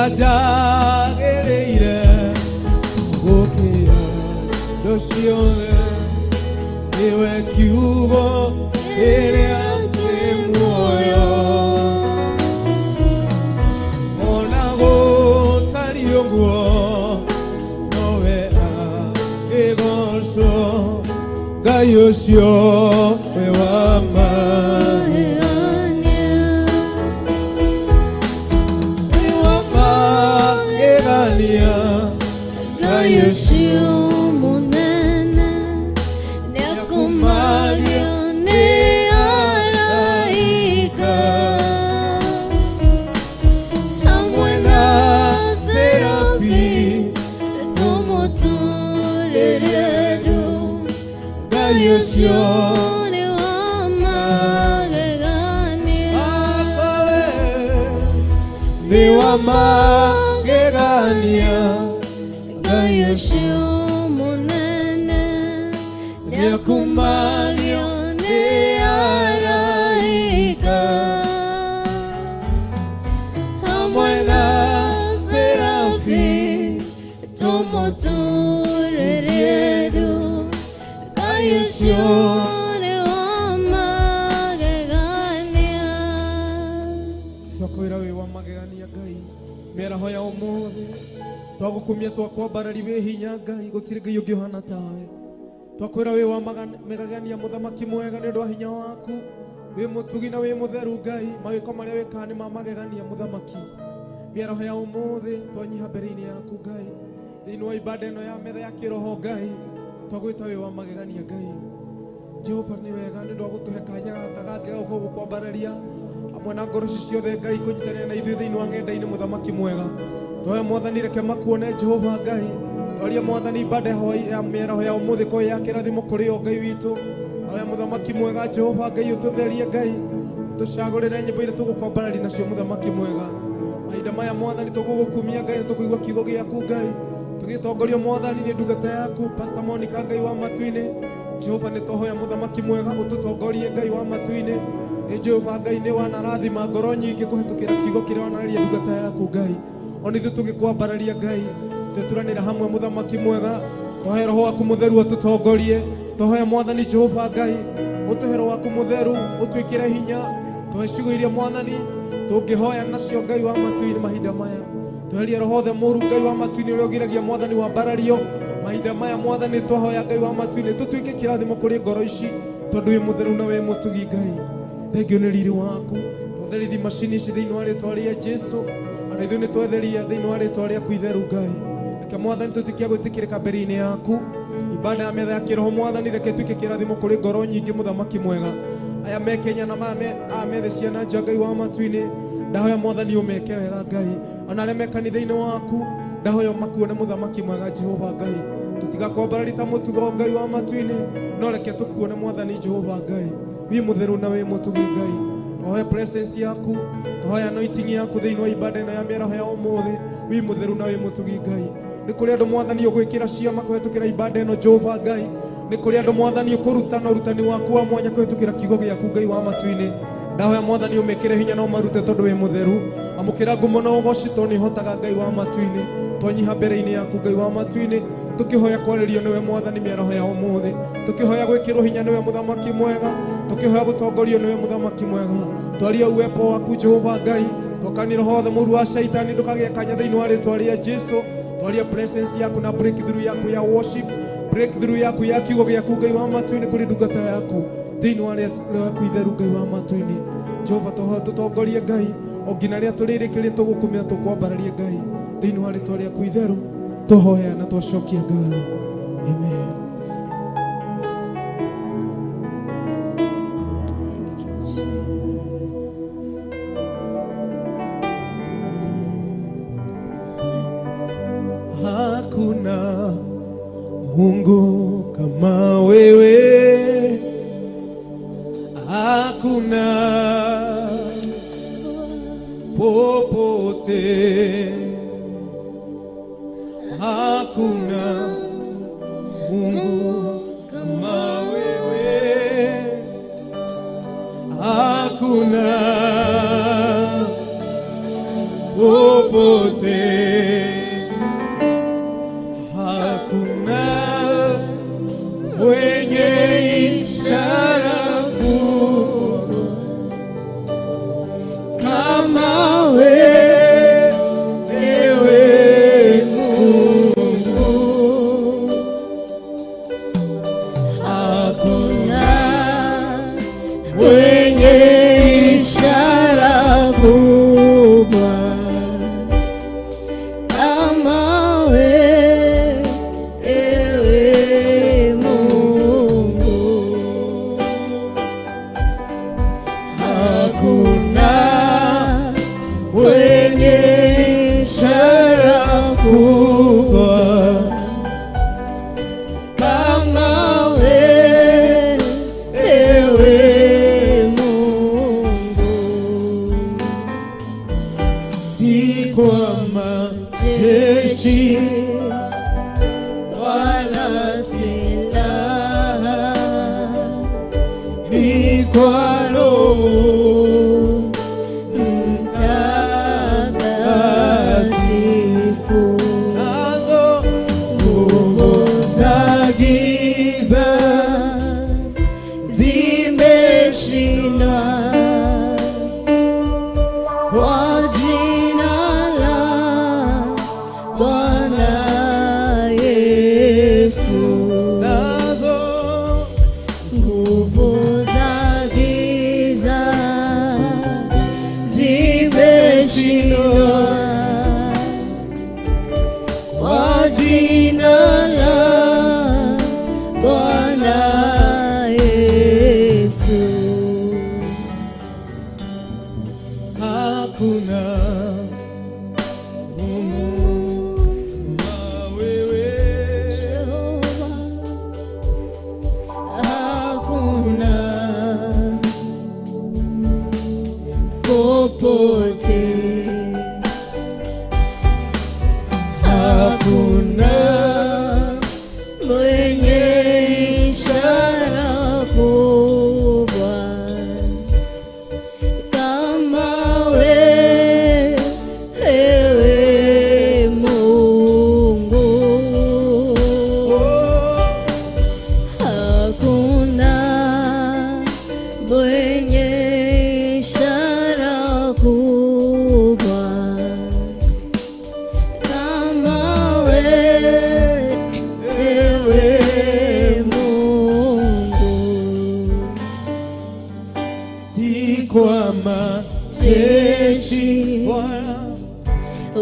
Yajagereire gukira docione iwe kiugo iria muoyo ona gutari uguo nowe agigoco Ngai ucio we wa Ngai ucio munene nĩakumagio nĩ araika hamwe na serafi tũmũtũrĩre ndu Ngai ucio nĩ wa magegania nĩ wa magegania Ngai ucio munene nĩakumagio nĩ araika hamwe na serafi tũmũtũrĩre ndu Ngai ucio nĩ wa magegania twakwĩra wĩ wa magegania Ngai mĩaraho ya ũmũthĩ twagukumia twakwambarari wĩ hinya Ngai gũtirĩ Ngai ũngĩ ũhana tawe twakwĩra wĩ wa magegania mũthamaki mwega nĩ ũndũ wa hinya waku wĩ mũtugi na wĩ mũtheru Ngai mawĩko marĩa wĩkaga nĩ ma magegania mũthamaki mĩaraho ya ũmũthĩ twanyiha mbere-inĩ yaku Ngai thĩinĩ wa ibada ĩno ya metha ya kĩroho Ngai twagwĩta wĩ wa magegania Ngai Jehova nĩ wega nĩ ũndũ wa gũtũhe kanya gaka gangĩ gũkũ gũkwambararia hamwe na ngoro ciothe Ngai kũnyitanĩra na ithuĩ thĩinĩ wa ng'enda-inĩ mũthamaki mwega Twahe Mwathani reke makuone Jehova Ngai twarie Mwathani ibada ya mĩaraho ya ũmũthĩ ko ya kĩrathimo kũrĩ o Ngai witũ oya mũthamaki mwega Jehova Ngai ũtũtherie Ngai ũtũcagũrĩre nyĩmbo iria tũgũkwambararia nacio mũthamaki mwega mahinda maya Mwathani tũgũgũkumia Ngai tũkũigua kiugo gĩaku Ngai tũgĩtongorio Mwathani nĩ ndungata yaku Pastor Monica Ngai wa matu-inĩ Jehova nĩ tũhoya mũthamaki mwega ũtũtongorie Ngai wa matu-inĩ Jehova Ngai nĩ wanarathima ngoro nyingĩ kũhetũkĩra kiugo kĩrĩa wanararia ndungata yaku Ngai Oni ithuĩ tũgĩkwambararia Ngai tũturanĩra hamwe mũthamaki mwega tũhe roho waku mũtheru ũtũtongorie tũhoya Mwathani Jehova Ngai ũtũhe roho waku mũtheru ũtwĩkĩre hinya tũhe ciugo iria Mwathani tũngĩhoya nacio Ngai wa matu-inĩ mahinda maya tweherie roho othe mũru Ngai wa matu-inĩ ũrĩa ũgiragia Mwathani wambarario mahinda maya Mwathani twahoya Ngai wa matu-inĩ tũtuĩke kĩrathimo kũrĩ ngoro ici tondũ wĩ mũtheru na wĩ mũtugi Ngai thengio nĩ riri waku twatherithie macini ici thĩinĩ wa rĩĩtwa rĩa Jesũ na ithuĩ nĩ twetheria thĩinĩ wa rĩĩtwa rĩaku itheru Ngai reke Mwathani tũtuĩke gwĩtĩkĩrĩka mbere-inĩ yaku ibada ya metha ya kĩroho Mwathani reke ĩtuĩke kĩrathimo kũrĩ ngoro nyingĩ mũthamaki mwega aya me Kenya na methe ciana nja Ngai wa matu-inĩ ndahoya Mwathani ũmeke wega Ngai ona arĩa me kanitha-inĩ waku ndahoya makuone mũthamaki mwega Jehova Ngai tũtigakwambararia ta mũtugo Ngai wa matu-inĩ no reke tũkuone Mwathani Jehova Ngai wĩ mũtheru na wĩ mũtugi Ngai tũhoya presence yaku tũhoya anointing yaku thĩinĩ wa ibada ĩno ya mĩaraho ya ũmũthĩ wĩ mũtheru na wĩ mũtugi Ngai nĩ kũrĩ andũ Mwathani ũgwĩkĩra ciama kũhetũkĩra ibada ĩno Jehova Ngai nĩ kũrĩ andũ Mwathani ũkũrutana ũrutani waku wa mwanya kũhetũkĩra kiugo gĩaku Ngai wa matu-inĩ ndahoya Mwathani ũmekĩre hinya na ũmarute tondũ wĩ mũtheru amũkĩra ngumo na ũgooci tondũ nĩ ũhotaga Ngai wa matu-inĩ twanyiha mbere-inĩ yaku Ngai wa matu-inĩ tũkĩhoya kwarĩrio nĩwe Mwathani mĩaraho ya ũmũthĩ tũkĩhoya gwĩkĩrwo hinya nĩwe mũthamaki mwega tũkĩhoya gũtongorio nĩwe mũthamaki mwega twaria uwepo waku Jehova Ngai tũkani roho othe mũru wa shaitani ndũkagĩe kanya thĩinĩ wa rĩĩtwa rĩa Jesũ twaria presence yaku na breakthrough yaku ya worship breakthrough yaku ya kiugo gĩaku Ngai wa matu-inĩ kũrĩ ndungata yaku thĩinĩ wa rĩaku itheru Ngai wa matu-inĩ Jehova tũtongorie Ngai o nginya rĩrĩa tũrĩrĩkĩrĩrie tũgũkumia tũkwambararia Ngai thĩinĩ wa rĩĩtwa rĩaku itheru tũhoya na twacokia Ngai amen. Hakuna Mungu kama wewe, hakuna popote, hakuna Mungu kama wewe, hakuna popote. popote. Hakuna mwenye ishara kubwa kama wewe Mungu. Hakuna mwenye ishara kubwa kama wewe Mungu. Hakuna mwenye ishara kubwa kama wewe Mungu. Si kwa majeshi wala silaha, ni kwa Roho Mtakatifu. Nazo nguvu za giza zimeshindwa kwa jina la Bwana Yesu. Nazo nguvu za giza zimeshindwa kwa jina la Bwana Yesu. Hakuna Mungu kama wewe Jehova. Hakuna popote. Hakuna mwenye ishara kubwa kama wewe Mungu. Hakuna mwenye ishara kubwa kama wewe Mungu. Si kwa majeshi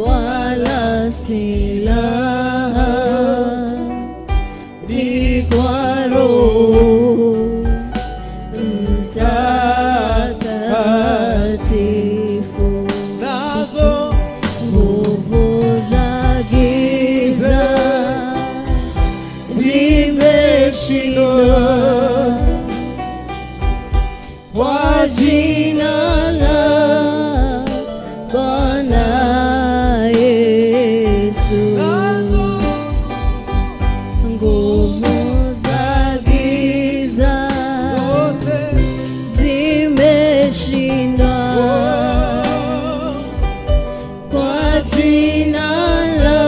wala silaha, ni kwa Roho Mtakatifu. Nazo nguvu za giza zimeshindwa kwa jina la Bwana Yesu. Nguvu za giza zimeshindwa kwa jina la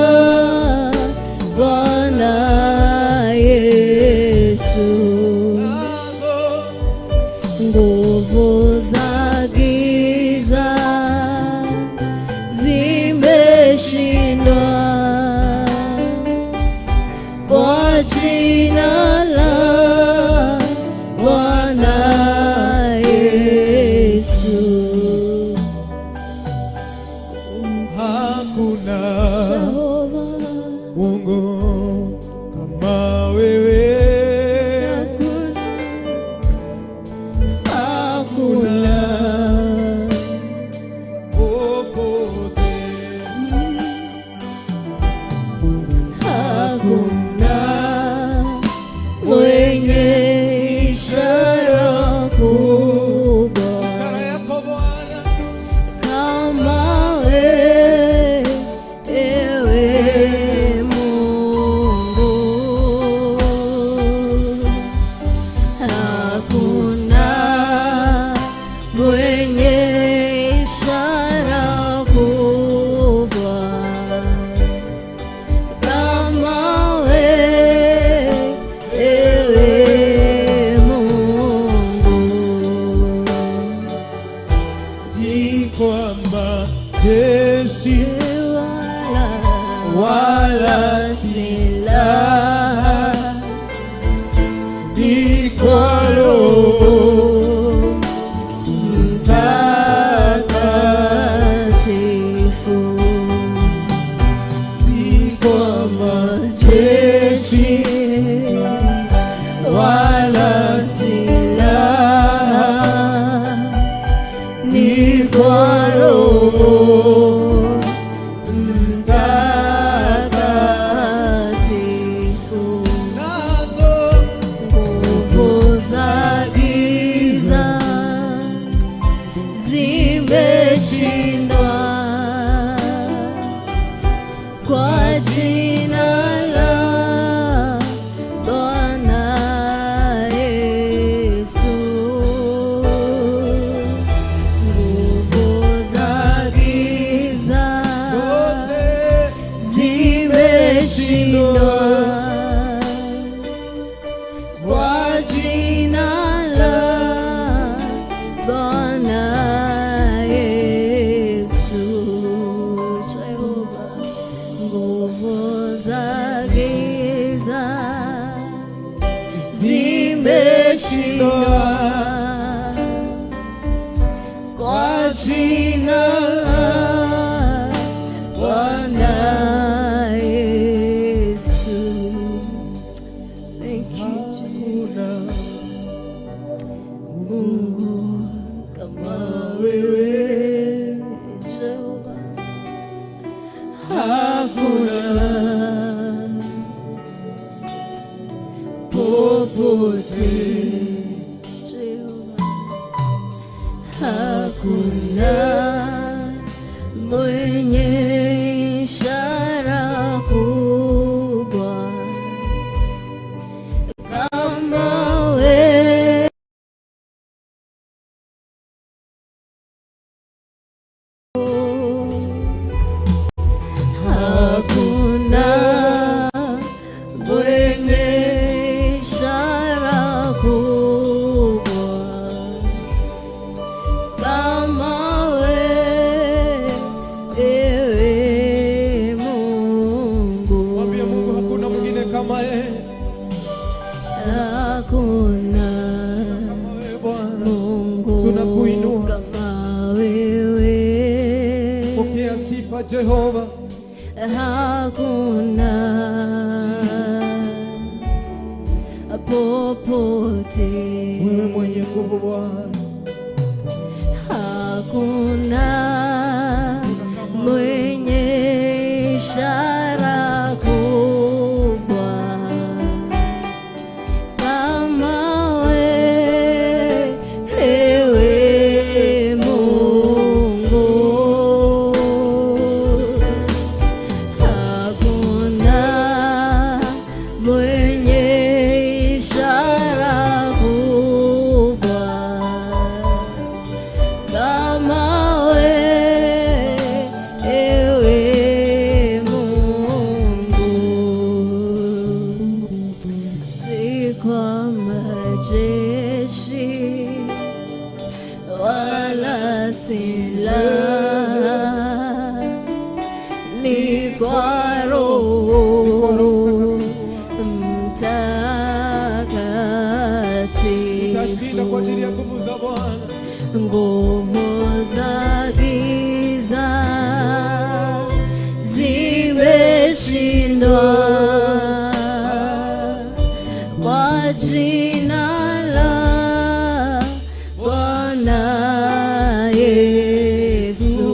Bwana Yesu. Nguvu za giza zimeshindwa kwa jina la Bwana Yesu. Hakuna Mungu kama wewe. Hakuna kwa majeshi wala silaha, ni kwa Roho Mtakatifu, si kwa majeshi wala silaha, ni kwa Roho kwa jina la Bwana Yesu. Thank you, Jesus. Mungu kama wewe Jehova, hakuna popote, hakuna mwenye ishara kubwa kama wewe, hakuna mwenye ishara kubwa kama wewe, ewe Mungu. Mwambie Mungu hakuna mwingine kama yeye. Hakuna Mungu tunakuinua kama wewe. Pokea sifa Jehova. Hakuna popote, wewe mwenye nguvu Bwana. Hakuna mwenye ishara kubwa kama wewe, ewe Mungu. Hakuna mwenye ishara kubwa kama wewe, ewe Mungu. Si kwa majeshi wala silaha, ni kwa Roho Mtakatifu. Utashinda kwa ajili ya nguvu za Bwana. Nguvu za giza zimeshindwa kwa jina la Bwana Yesu.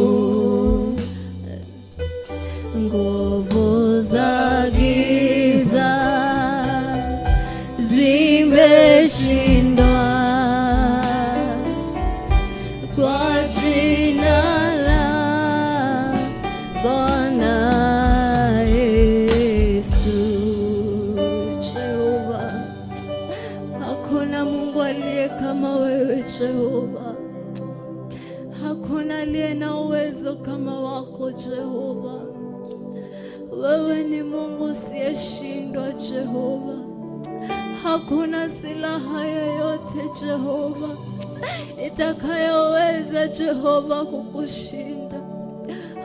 Nguvu za giza zimeshindwa kwa jina la Bwana Yesu. Jehova, hakuna Mungu aliye kama wewe Jehova. Hakuna aliye na uwezo kama wako Jehova. Wewe ni Mungu usiyeshindwa Jehova. Hakuna silaha yoyote Jehova itakayoweza Jehova kukushinda.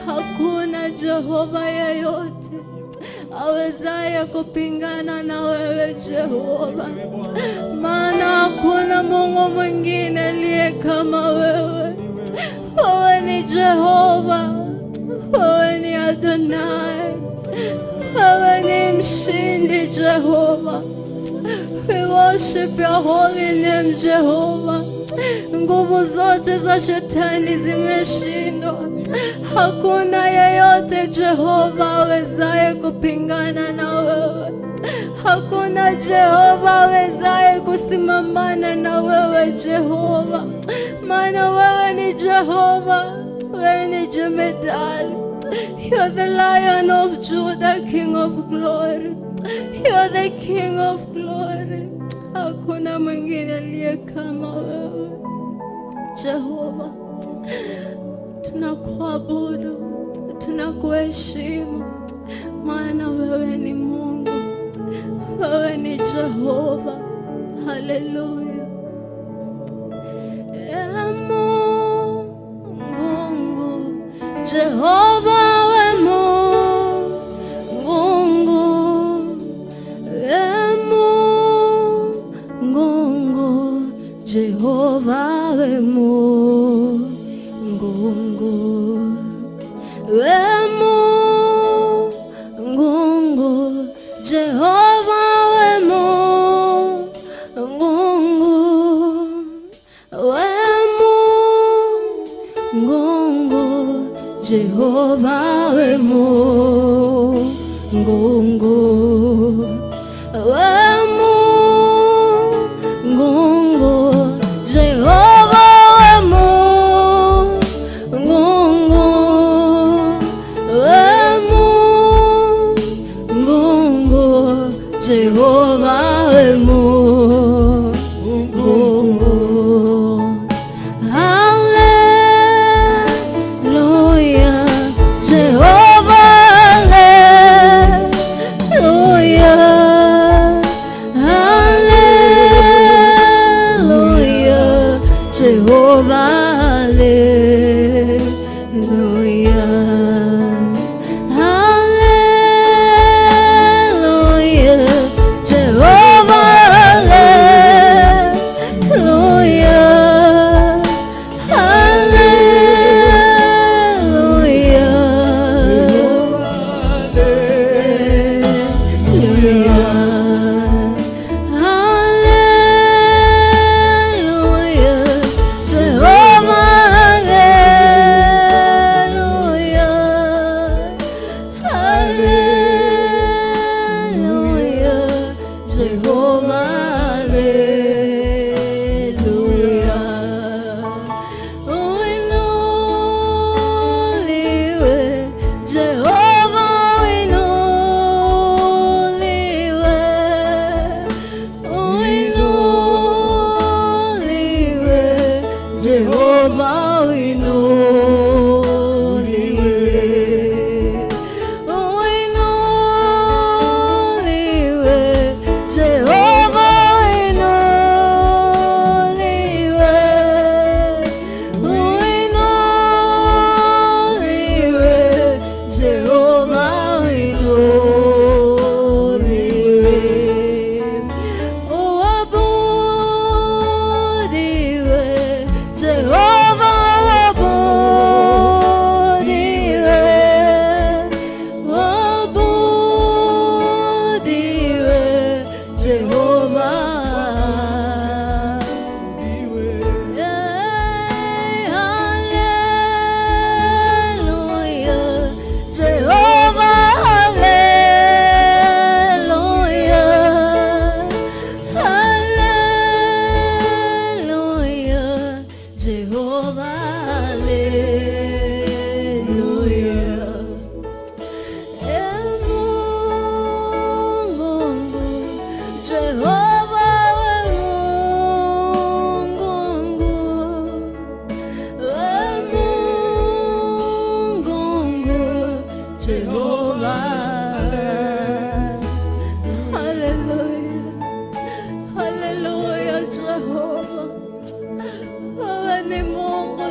Hakuna Jehova yeyote awezaye kupingana na wewe Jehova, maana hakuna Mungu mwingine aliye kama wewe. Wewe ni Jehova, wewe ni Adonai, wewe ni mshindi Jehova. We worship your holy name Jehova. Nguvu zote za shetani zimeshindwa. Hakuna yeyote Jehova awezaye kupingana na wewe. Hakuna Jehova awezaye kusimamana na wewe Jehova, maana wewe ni Jehova, wewe ni Jemedali. You are the Lion of Judah, King of glory. You are the King of glory. Hakuna mwingine aliye kama wewe Jehova. Tunakuabudu, tunakuheshimu, maana wewe ni Mungu, wewe ni Jehova. Haleluya. Mungu Jehova, we Mungu, Mungu Jehova, we Mungu, we Mungu Jehova, we Mungu, we Mungu Jehova, we Mungu, we Mungu Jehova, we Mungu, we Mungu Jehova, we Mungu. Hallelujah, Jehova, hallelujah, hallelujah, Jehova, hallelujah, hallelujah, Jehova, hallelujah, Jehovah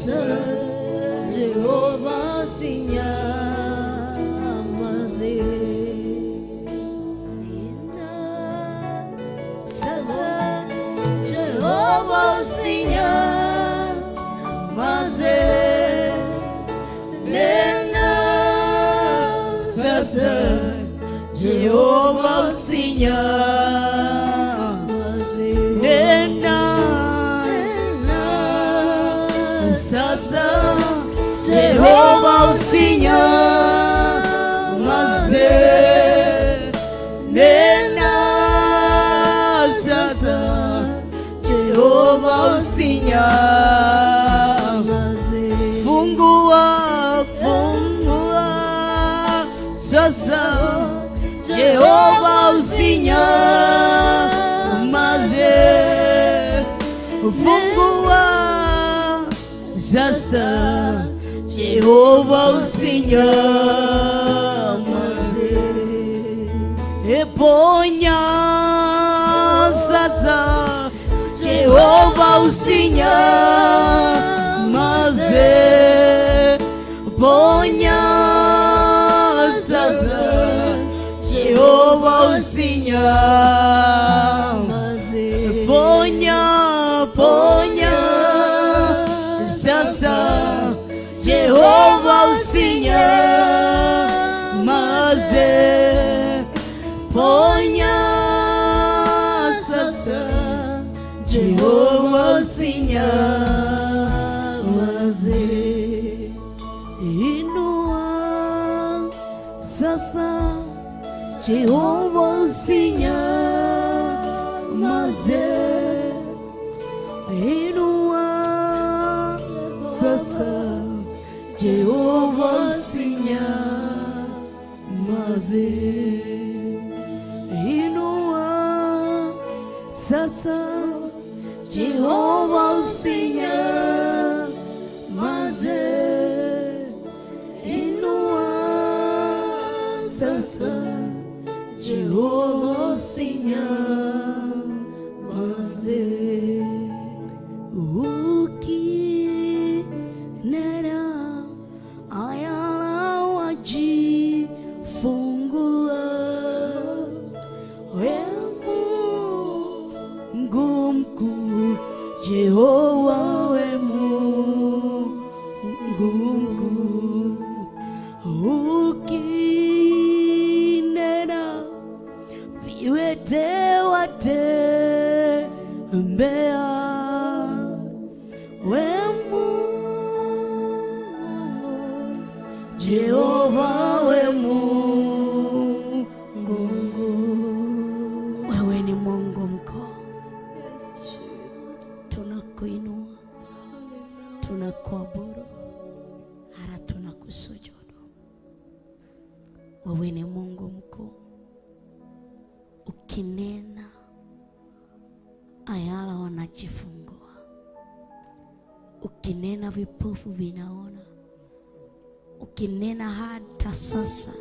sasa Jehova usinyamaze. Sasa Jehova usinyamaze. Nena sasa Jehova usinyamaze. Nena sasa Jehova usinyamaze. Nena sasa Jehova usinyamaze. Fungua, fungua sasa Jehova usinyamaze. Fungua sasa Jehova usinyamaze. Ponya sasa Jehova usinyamaze. Ponya sasa Jehova usinyamaze. Ponya, ponya sasa Jehova usinyamaze. Ponya sasa Jehova usinyamaze. Inua sasa Jehova usinyamaze. Inua sasa Jehova usinyamaze. Inua sasa Jehova usinyamaze. Inua sasa Jehova usinyamaze. Ukinena ayala wajifungua. Mungu mkuu Jehova, we Mungu mkuu. Ukinena viwete watembea. We Mungu Jehova, we Mungu mkuu. Wewe ni Mungu mkuu. Tunakuinua, tunakuabudu, hata tunakusujudu. Wewe ni Mungu mkuu. Ukinena ayala wanajifungua. Ukinena vipofu vinaona. Ukinena hata sasa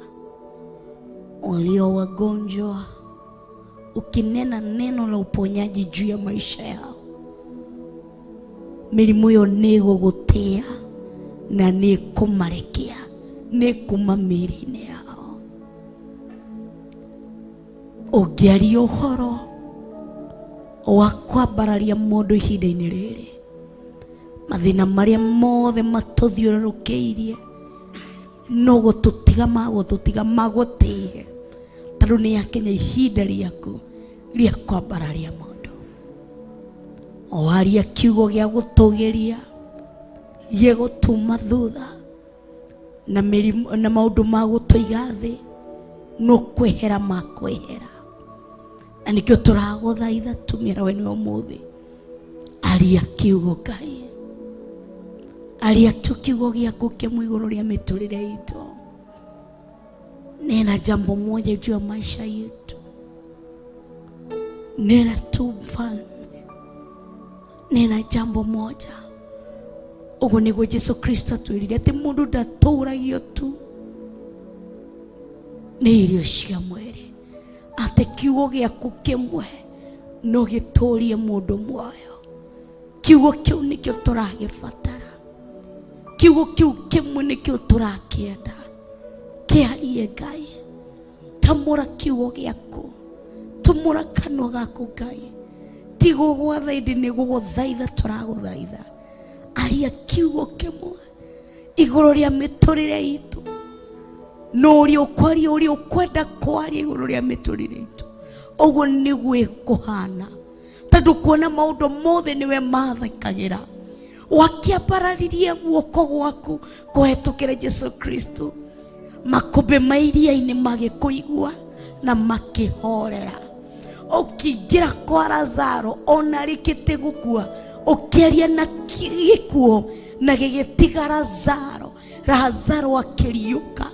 walio wagonjwa. Ukinena neno la uponyaji juu ya maisha yao, milimu yo nigugutia na nikumarekia, nikuma mirine yao. Ugiari uhoro wa kwambararia mundu ihinda-ini riri, mathina maria mothe matuthiururukiirie no gututiga magutie, tondu ni yakinya ihinda riaku ria kwambararia mundu. Oaria kiugo gia gutugiria ye gutuma thutha na mirimu na maundu ma gutuiga thi no kwehera makwehera. Na nikio turaguthaitha tumira we ni umuthi, aria kiugo Ngai, aria tu kiugo giaku kimu iguru ria miturire itu. Nena jambo moja juu ya maisha yetu, nena tu Mfalme, nena jambo moja. Ugu niguo Yesu Kristo atwirire ati mundu ndaturagio tu ni irio cia mwiri, ati kiugo giaku kimwe no giturie mundu muoyo. Kiugo kiu nikio turagibatara kiugo kiu kimwe nikio turakienda kiarie Ngai. Tamura kiugo giaku, tumura kanwa gaku Ngai. Tigo gwathaidi ni guguthaitha turaguthaitha. Aria kiugo kimwe iguru ria miturire itu. No uri ukwaria uri ukwenda kwaria iguru ria miturire itu. Oguo niguo kuhana. Tondu kuona maundu mothe niwe mathekagira. Wakiambararirie guoko gwaku kuhetukira Jesu Kristo, makumbi ma iria-ini magikuigua na makihorera. Ukiingira kwa Lazaro ona rikite gukua, ukiaria na gikuo na gigitiga Lazaro akiriuka.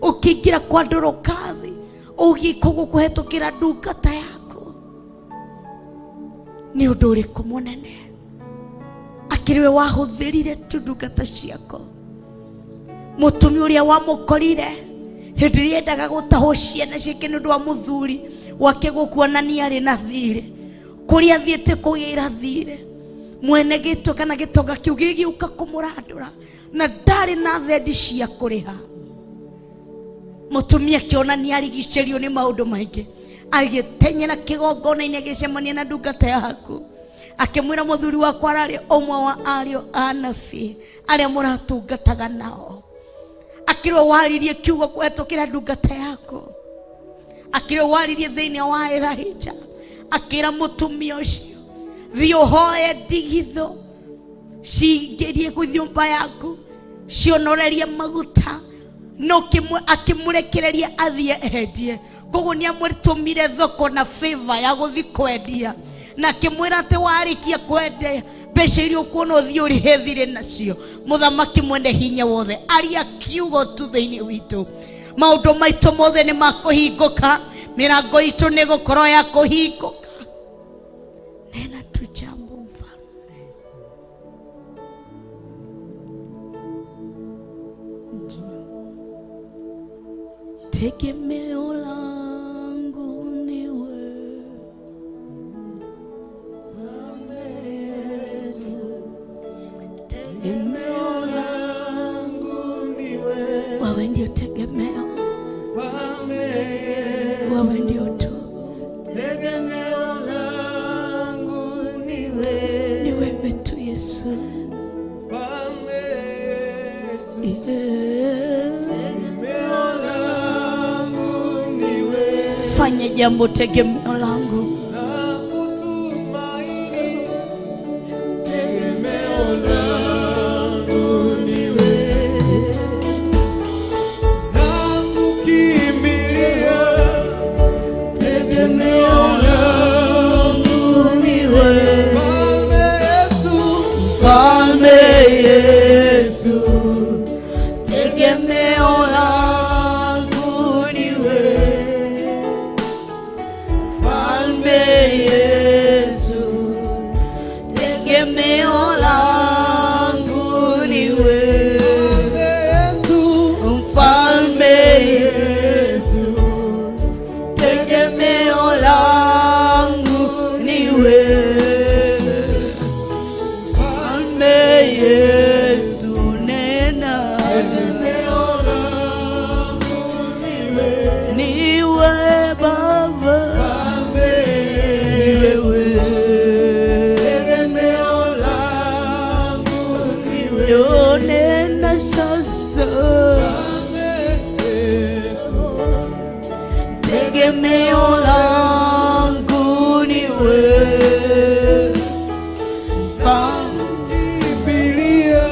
Ukiingira kwa Ndorokathi ugikugu kuhetukira ndungata yaku. Ni undu uriku munene akiriwe wahuthirire tu ndungata ciako. Mutumi uria wamukorire hindi ria endaga gutaho ciana ciake ni undu wa muthuri wake gukuona ni ari na thire, kuria thiete kugira thire, mwene gitu kana gitonga kiu gigiuka kumurandura na ndari na thendi cia kuriha. Mutumi akiona ni arigicerio ni maundu maingi, agitenyera kigongona-ini agicemania na ndungata yaku, akimwira muthuri wakwa arari omwe wa ario anabii aria muratungataga nao. Akiro waririe kiugo kuhetukira ndungata yako, akiro waririe thiini wa Elijah, akira mutumia ucio thio hoe ndigitho cingerie guthumba yaku cionorerie maguta, no akimurekereria athie endie. Koguo ni amuritumire thoko na favor ya guthi kwendia, na kimwira ati warikia kwendia mbeca iria ukuona uthie urihethire nacio. Muthamaki mwene hinya wothe aria kiugo tu thiini witu. Maundu maitu mothe ni makuhinguka, mirango itu ni gukorwo ya kuhinguka. Nena tu jambo Mfalme. Tegemeo langu ni wewe, tegemeo langu ni wewe. Wewe ndio tegemeo, wewe ndio tu tegemeo langu ni wewe. Ni wewe tu Yesu. Fanya jambo tegemeo langu. Tegemeo langu ni wewe. Nakukimbilia. Tegemeo langu ni wewe. Mfalme Yesu. Tegemeo langu ni wewe. Mfalme Yesu. Tegemeo langu ni wewe. Mfalme Yesu. Tegemeo langu ni wewe. Mfalme Yesu, nena. Tegemeo langu ni wewe. Ni wewe Baba. Mfalme Yesu. Tegemeo langu ni wewe. Nena sasa. Tegemeo langu ni wewe. Nakukimbilia.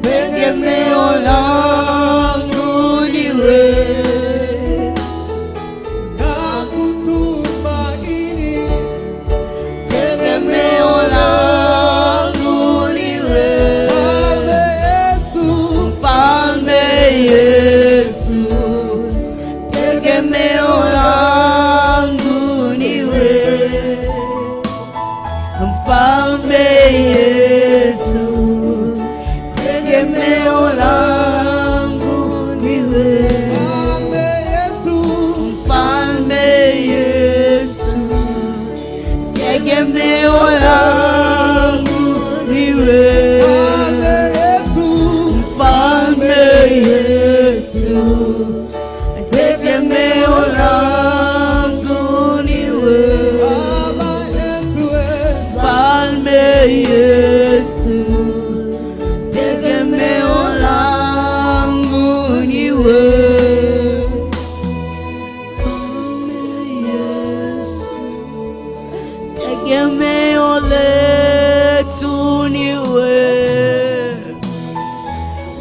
Tegemeo langu ni wewe. Nakutumaini. Tegemeo langu ni wewe. Mfalme Yesu. Tegemeo langu ni wewe. Mfalme Yesu. Tegemeo langu ni wewe. Mfalme Yesu. Tegemeo langu ni wewe. Yesu, tegemeo langu ni wewe. Yesu, tegemeo letu ni wewe.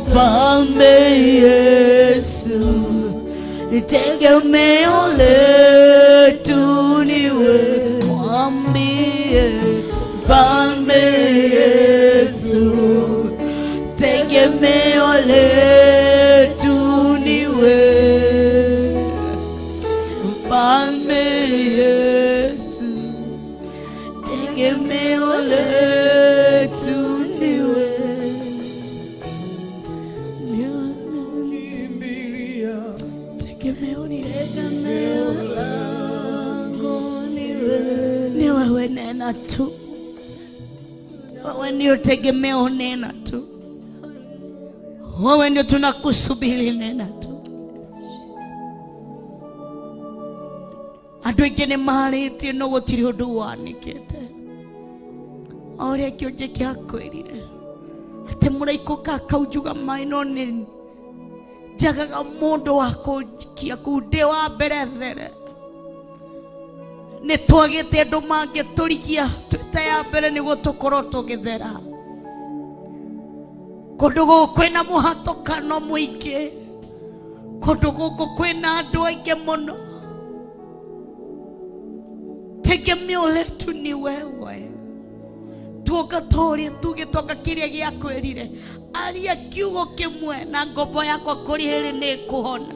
Mfalme Yesu, tegemeo letu ni wewe. Mwambie Mfalme Yesu, tegemeo letu ni wewe. Mfalme Yesu, tegemeo letu ni wewe. Tegemeo ni langu ni wewe. Ni wewe, nena tu. Wewe ndio tegemeo, nena tu. Wewe ndio tunakusubiri, nena tu. Andu aingi ni marĩtie no gũtirĩ ũndũ wanĩkĩte. O ũrĩa kĩonje kĩakwĩrire atĩ mũraikũka akaujuga maĩ no nĩ njagaga mũndũ wa kũnjikia kũu ndĩ wa mbere there. Nĩ twagĩte andũ mangĩtũrigia twĩta ya mbere nĩguo tũkorwo tũgĩthera. Kũndũ gũkũ kwĩna mũhatũkano mũingĩ, kũndũ gũkũ kwĩna andũ aingĩ mũno. Tegemeo letu ni wewe. Tuoka tori tugĩtoka kĩrĩa gĩakwĩrire, aria kiugo kĩmwe na ngombo yakwa kũrĩ hĩrĩ nĩ kũhona.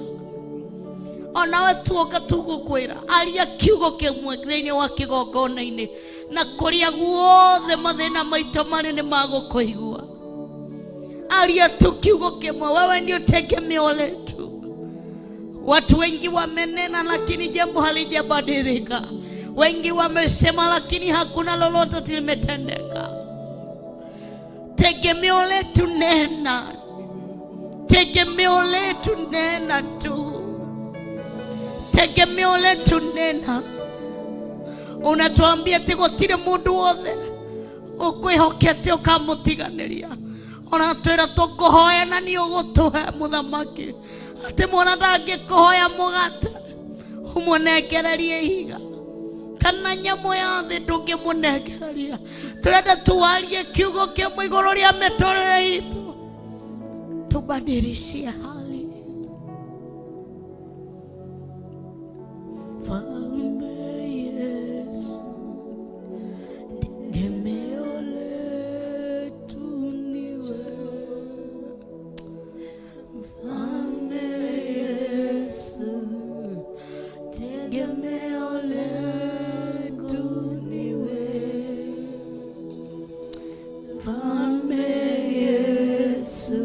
Onawe tuoka tugũkwĩra aria kiugo kĩmwe thĩinĩ wa kĩgongona-inĩ, na kũrĩa guothe mathĩna maitũ marĩ nĩ magũkũigua. Aria tu kiugo kĩmwe. Wewe ndio tegemeo letu. Watu wengi wamenena lakini jambo halijabadilika. Wengi wamesema lakini hakuna lolote limetendeka. Tegemeo letu nena. Tegemeo letu nena tu. Tegemeo letu nena. Unatuambia tigotire mundu wothe ukwihokete ukamutiganiria. Onatwira tukuhoya na ni ugutuhe muthamaki. Ati mwana ndangikuhoya mugate umunegererie ihiga kana nyamũ ya thĩ ndũngĩmũnengereria. Tũrenda tuwarie kiugo kĩmwe igũrũ rĩa mĩtũrĩre itũ, tubadilishe hali. Mfalme Yesu, tegemeo letu ni wewe. Mfalme Yesu, tegemeo letu ni wewe. Mfalme Yesu,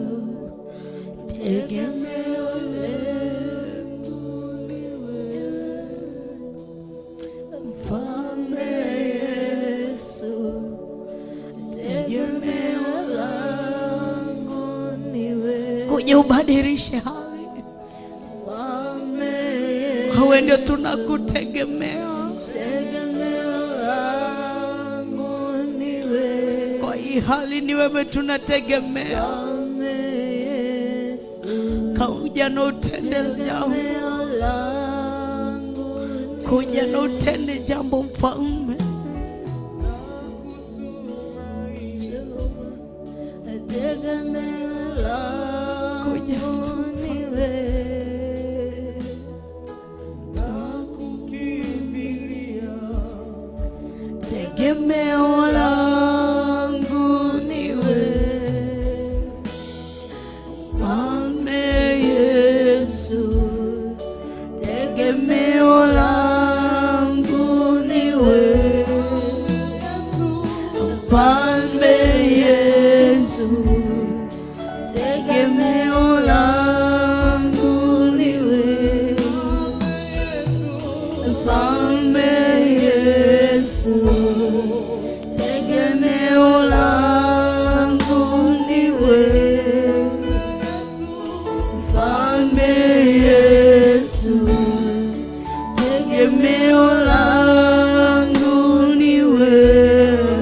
tegemeo letu ni wewe. Mfalme Yesu, tegemeo langu ni wewe. Kuja ubadilishe hali. Mfalme Yesu, wewe ndio tunakutegemea. Kwa hii hali ni wewe tunategemea. Kauja na utende jambo. Kuja na utende jambo mfalme. Kuja ni wewe. Tegemeo langu ni wewe. Mfalme Yesu, tegemeo langu ni wewe. Mfalme Yesu, tegemeo langu ni wewe. Mfalme Yesu, tegemeo langu ni wewe. Mfalme Yesu, tegemeo langu ni wewe.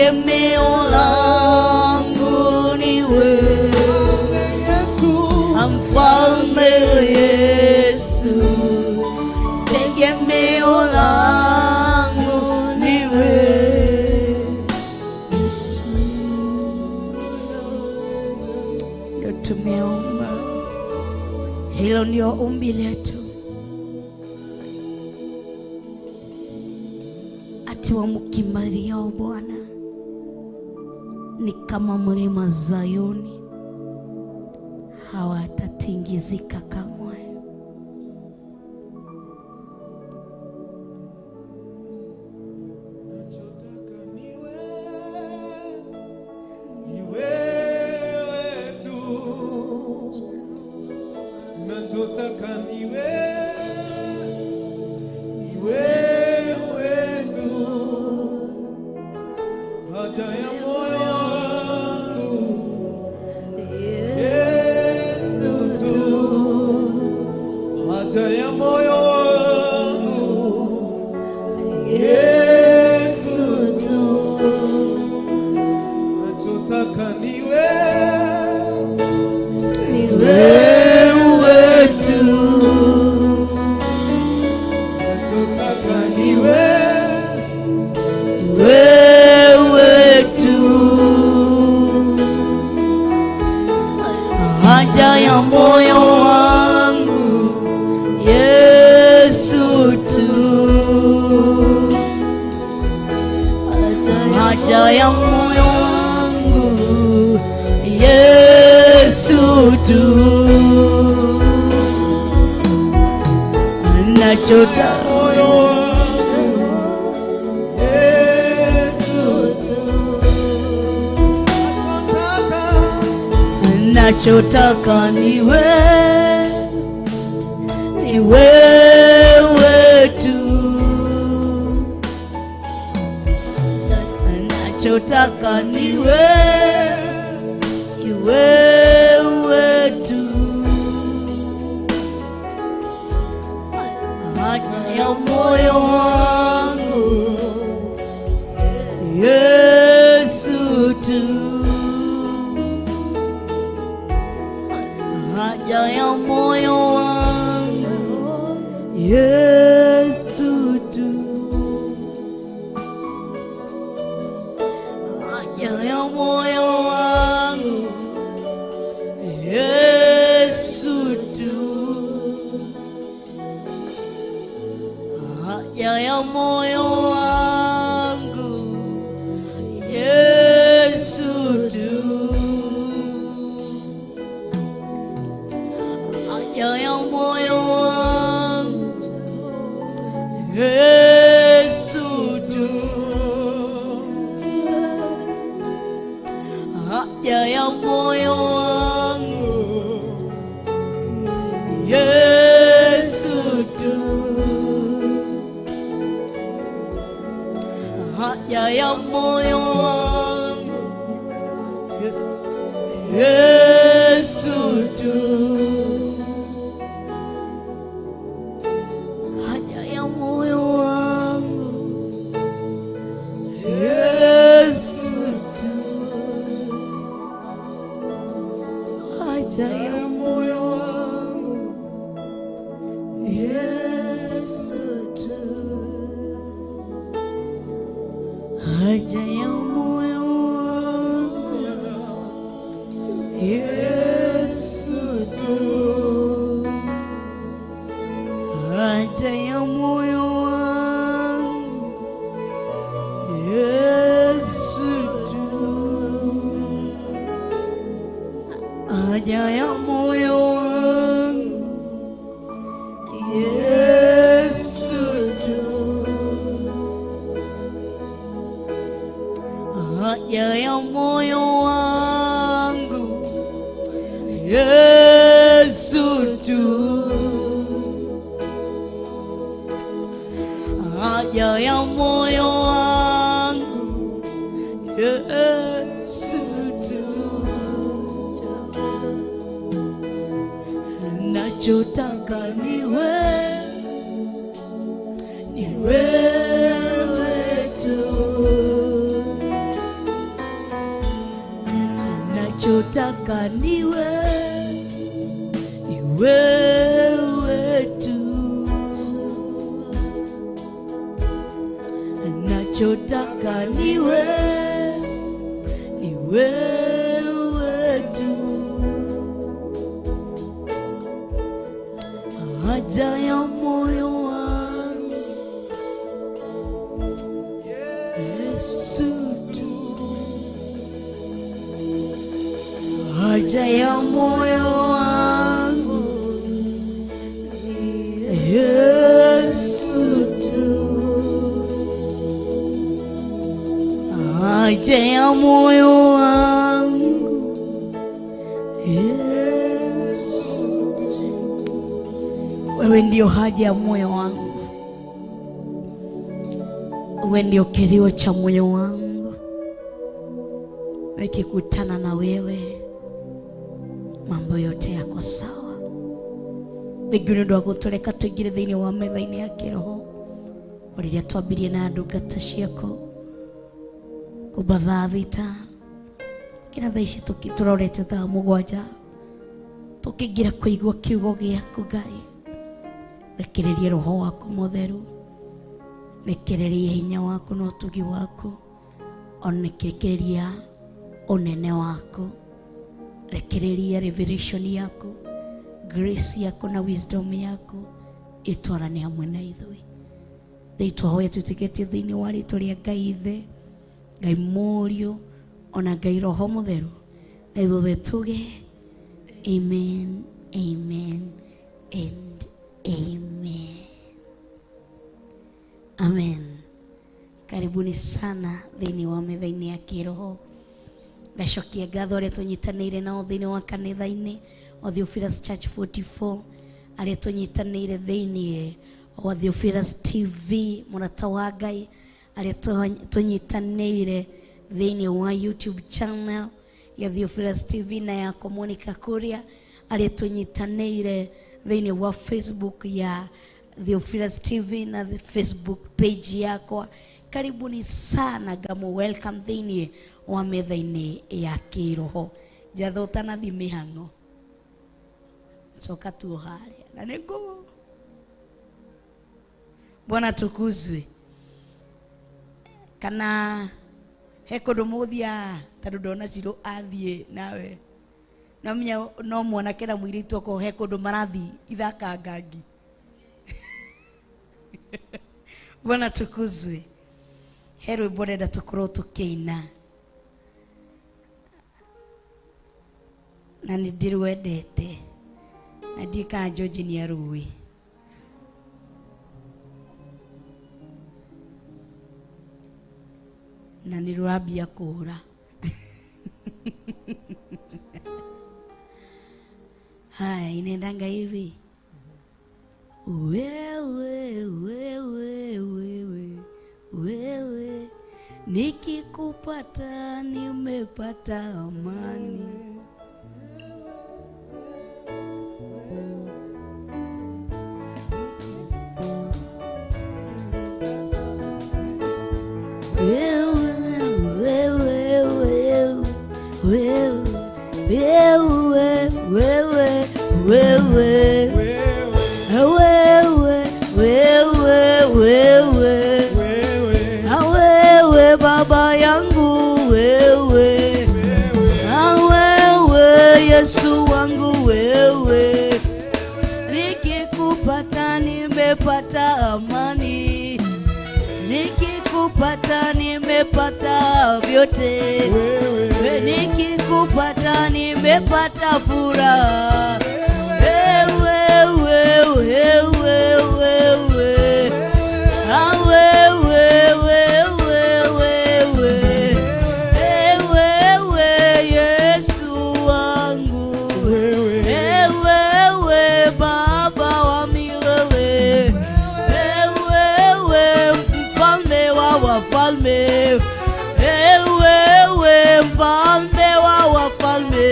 tegemeo langu ni wewe, Mfalme Yesu, tegemeo langu ni wewe. Ndio tumeomba, hilo ndio ombi letu, ati wamkimbiliao Bwana ni kama mlima Zayuni, hawatatingizika kamwe. Haja ya moyo wangu Yesu tu, haja ya moyo wangu Yesu tu, nachota moyo wangu Yesu tu, nachotaka ni wewe tu, nachotaka ni wewe tu, haja ya moyo wangu Yesu tu, haja ya moyo wangu Yesu tu, haja ya moyo wangu Yesu tu, haja ya moyo wangu Yesu tu, haja ya moyo wangu Yesu tu, haja ya moyo wangu Yesu tu, haja ya moyo wangu Yesu tu, haja ya moyo wangu Yesu tu, haja ya moyo wangu Yesu tu, haja ya moyo wangu Yesu tu, haja ya moyo wangu Yesu tu, haja ya moyo wangu Yesu tu, haja ya moyo wangu Yesu tu, haja ya moyo wangu Yesu tu, nachotaka ni wewe tu, nachotaka ni wewe tu, nachotaka ni wewe tu, haja ya moyo wangu Yesu tu, haja ya moyo wangu Yesu tu, haja ya moyo wangu Yesu tu. Wewe ndio haja ya moyo wangu, wewe ndio kilio cha moyo wangu. Nikikutana na wewe mambo yote yako sawa. Thigũrĩ ndwa gũtũreka tũingĩre thĩinĩ wa metha-inĩ ya kĩroho o rĩrĩa twambirie na ndungata ciako kũmba thita nginya thaa ici tũrorete thaa 7 tũkĩingĩra kũigua kiugo gĩaku Ngai. Rekereria roho waku mũtheru, rekereria hinya waku na ũtugi waku, onekereria unene waku, rekereria revelation yaku, grace yako na wisdom yako itwarane hamwe na ithui. Thei twahoya twĩtĩkĩtie thĩinĩ wa rĩĩtwa rĩa Ngai Ithe, Ngai Mũriũ ona Ngai Roho Mũtheru, na ithuothe tuge amen, amen and amen. Amen. Karibuni sana thĩinĩ wa metha-inĩ ya kĩroho. Ndacokia ngatho arĩa tũnyitanĩire nao thĩinĩ wa kanitha-inĩ wa Theophilus Church 44, arĩa tũnyitanĩire thĩinĩ wa Theophilus TV Murata wa Ngai, arĩa tũnyitanĩire thĩinĩ wa YouTube channel ya Theophilus TV na ya Monica Kuria, arĩa tũnyitanĩire thĩinĩ wa Facebook ya Theophilus TV na the Facebook page yakwa. Karibuni sana, gamu welcome thĩinĩ wa metha-inĩ ya kĩroho. Jathota na thimihang'o soka tu harĩa na nĩguo. Bwana tukuzwe. Kana he kũndũ mũthia tondũ ndona Ciro athiĩ nawe na menya no mwanake na mũirĩtu oko he kũndũ marathi ithaka ngangi. Bwana tukuzwe. He rwĩmbo ndĩrenda tũkorwo tũkĩina na nĩndĩrwendete na ndika George nĩ arũĩ. Na nĩrwambia kũra. Haya, inaendanga hivi. Wewe nikikupata nimepata amani. Wewe baba yangu wewe, Yesu wangu wewe, nikikupata nimepata amani, nikikupata nimepata vyote, nikikupata nimepata furaha. Mfalme wa wafalme,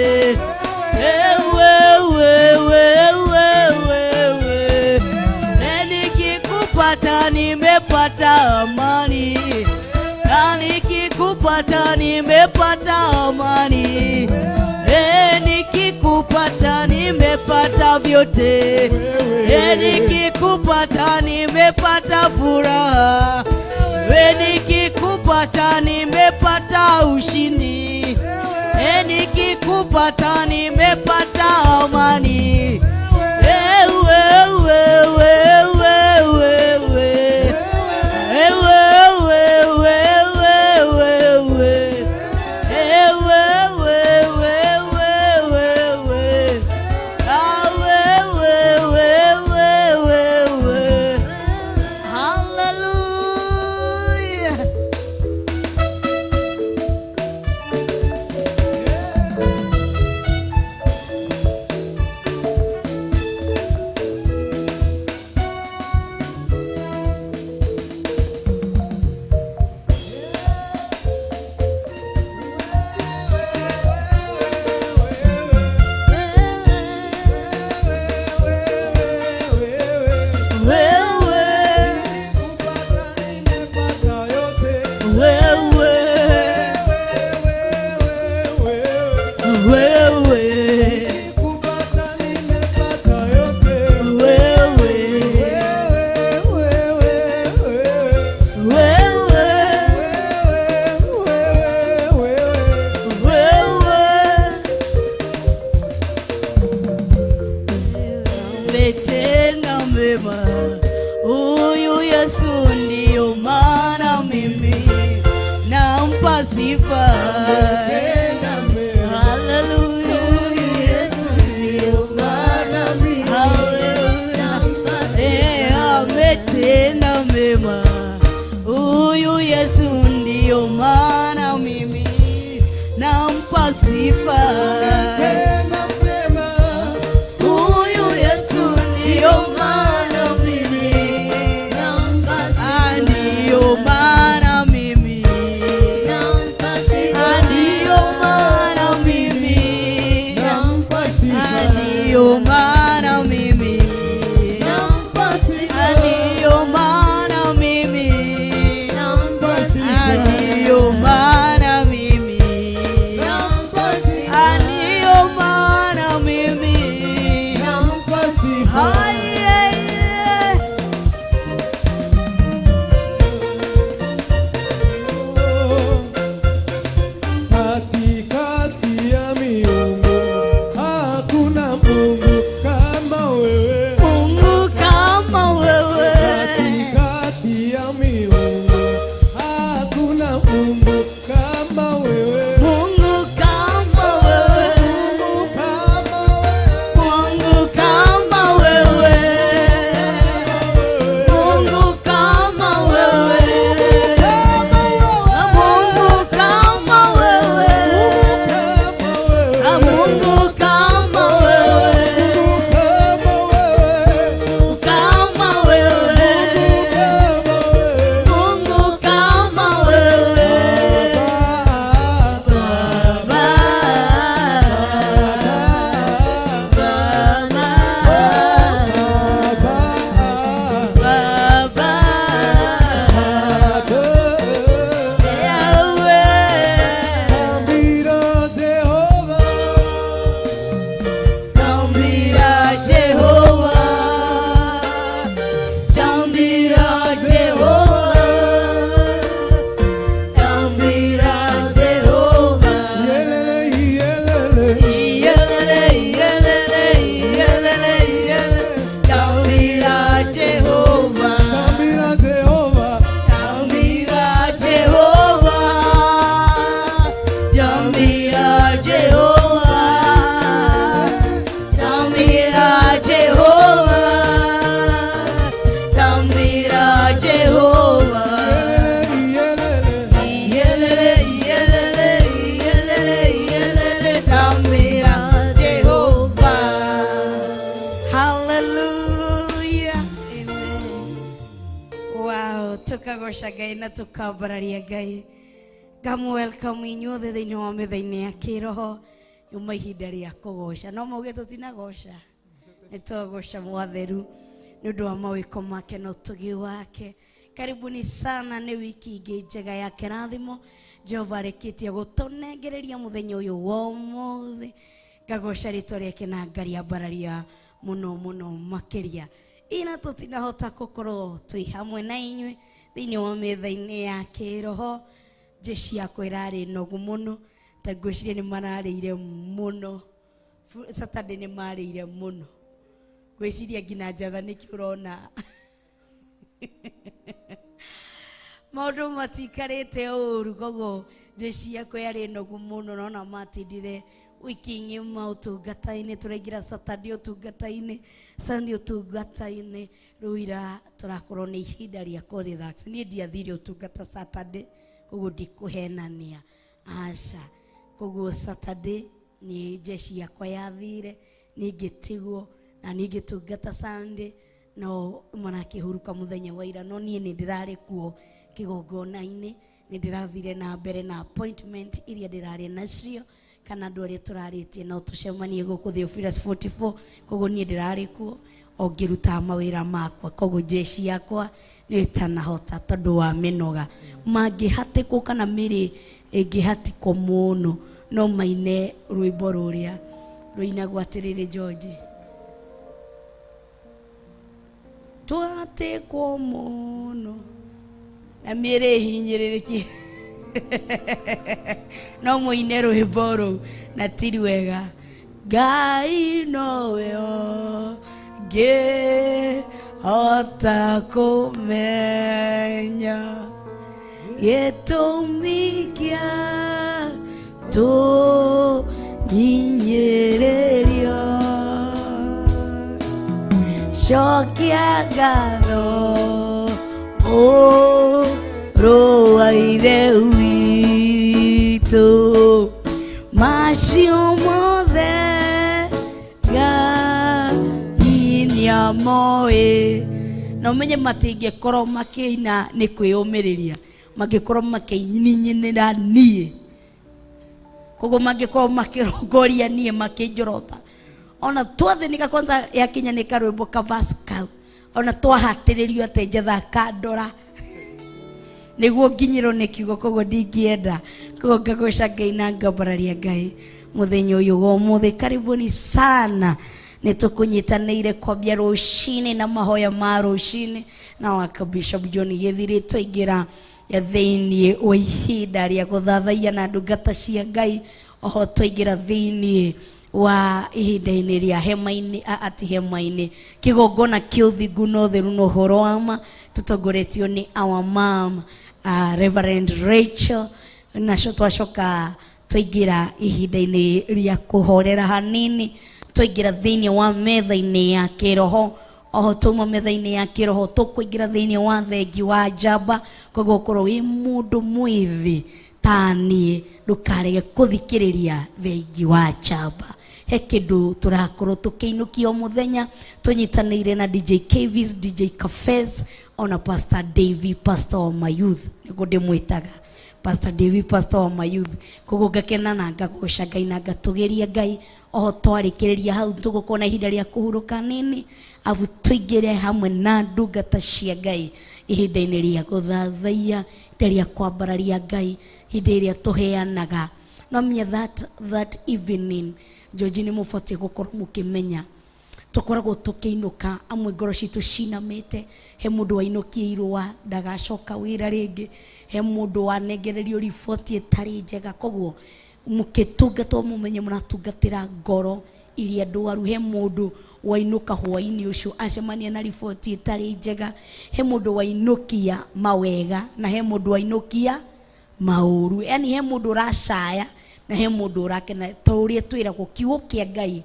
nikikupata nimepata amani, na nikikupata nimepata amani. nikikupata nimepata vyote. Nikikupata nimepata furaha. Nikikupata nimepata ushindi. Nikikupata nimepata amani. Huyu Yesu ndio maana mimi nampa sifa. Haleluya. Yesu ndio maana mimi ametenda mema. Huyu Yesu ndio maana mimi nampa sifa. Huyu Yesu ndio maana mimi ndio maana mimi ndio maana mimi ndio maana mimi ndio maana mimi ndio maana mimi ndio maana mimi katikati ya miungu hakuna Mungu kama wewe. Mungu kama wewe. Katikati ya miungu hakuna Mungu kama wewe. Mungu kama wewe. Mungu kama wewe. Mungu kama wewe. Mungu kama wewe. Mungu kama wewe. Mungu kama wewe. Kama wewe. Mungu kama wewe. Tukagosha Ngai na tukambararia Ngai. Ngamu welcome inyuothe thiini wa Metha-Ini ya Kiroho. Yuma ihinda ria kugosha. No muge tutinagosha. Nitogosha mwatheru ni undu wa mawiko make na utugi wake. Karibuni sana, ni wiki ingi njega ya kirathimo. Jehova rekitie gutunengereria muthenya uyu wa umuthi. ngagoca ritwa riake na ngaria mbararia muno muno makiria ina tutinahota gukorwo twi hamwe na inywe thiini wa metha-ini ya kiroho jeshi yakwa irari nogu muno ta ngwiciria ni mararire muno Saturday ni marire muno ngwiciria ngina njatha niki urona maundu matikarite uru koguo jeshi yakwa yari nogu muno nona matindire wiki ngima utungata-ini turaingira Saturday utungata-ini Sunday utungata-ini ruira turakorwo ni ihinda ria ku relax ni ndiathire utungata Saturday koguo ndikuhenania aca koguo Saturday ni jeshi yakwa yathire ningitigwo na ningitungata Sunday no manakihuruka muthenya wa ira no nie ni ndirari kuo kigongona-ini ni ndirathire na mbere na appointment iria ndirari nacio kana andu aria turaritie no tucemanie guku Theophilus 44 koguo nie ndirari kuo ongiruta mawira makwa koguo jeshi yakwa ni itanahota tondu wa minoga mangihatikwo kana miri ingihatikwo muno no maine rwimbo ruria ruinagwo atiriri George twatikwo muno na miri hinyiriki no muine rwimbo ru na tiri wega Ngai nowe ota kumenya gitumi kia tunyinyirerio cokia ngatho wa ithe witũ macio mothe Ngai nĩamoĩ na ũmenye matingĩkorwo makĩina nĩ kwĩyũmĩrĩria mangĩkorwo makĩnyinĩra niĩ koguo mangĩkorwo makĩrongoria niĩ makĩnjorota ona twathinika kwanza yakinya nĩ karwĩmbo ka verse kau ona twahatĩrĩrio atĩ njetha kandora niguo nginyĩrwo nĩ kiugo koguo ndingĩenda koguo ngagoca Ngai na ngambararia Ngai muthenya ũyũ wa ũmũthĩ karibuni sana nĩtũkũnyitanĩire kwambia rũciinĩ na mahoya ma rũciinĩ na waka Bishop John Gĩthiri twaingĩra thĩinĩ wa ihinda rĩa gũthathaiya na ndungata cia Ngai oho twaingĩra thĩinĩ wa ihinda-inĩ rĩa hema-inĩ ati hema-inĩ kĩgongona kĩa ũthingu na ũtheru na ũhoro wa ma tũtongoretio nĩ our mom Reverend Rachel nacio twacoka twaingĩra ihinda-inĩ rĩa kũhorera hanini twaingĩra thĩinĩ wa metha-inĩ ya kĩroho oho tuma metha-inĩ ya kĩroho tũkũingĩra thĩinĩ wa thengi wa njamba koguo ũkorwo wĩ mũndũ mwĩthĩ ta niĩ ndũkarege kũthikĩrĩria thengi wa njamba he kĩndũ tũrakorwo tũkĩinũkia o mũthenya tũnyitanĩire na DJ Kavis, DJ Cafes ona Pastor Davy, Pastor wa my youth nĩguo ndĩmwĩtaga Pastor Davy, Pastor wa my youth koguo ngakena na ngagoca Ngai na ngatũgĩria Ngai oho twarĩkĩrĩria hau tũgũkorwo na ihinda rĩa kũhurũka nini abu tũingĩre hamwe na ndungata cia Ngai ihinda-inĩ rĩa gũthathaiya ihinda rĩa kwambararia Ngai hĩndĩ ĩrĩa tũheanaga no menya that evening George nĩ mũbatiĩ gũkorwo mũkĩmenya tũkoragwo tũkĩinũka amwe ngoro citũ cinamĩte he mũndũ wainũkia irũa ndagacoka wĩra rĩngĩ he mũndũ wanengererio riboti ĩtarĩ njega koguo mũkĩtungatwo mũmenye mũratungatĩra ngoro iria ndwaru he mũndũ wainũka hwa-ini ũcio acemania na riboti ĩtarĩ njega he mũndũ wainũkia mawega na he mũndũ wainũkia maũru yani he mũndũ ũracaya na he mũndũ ũrakena ta ũrĩa twĩragwo kiugo kĩa Ngai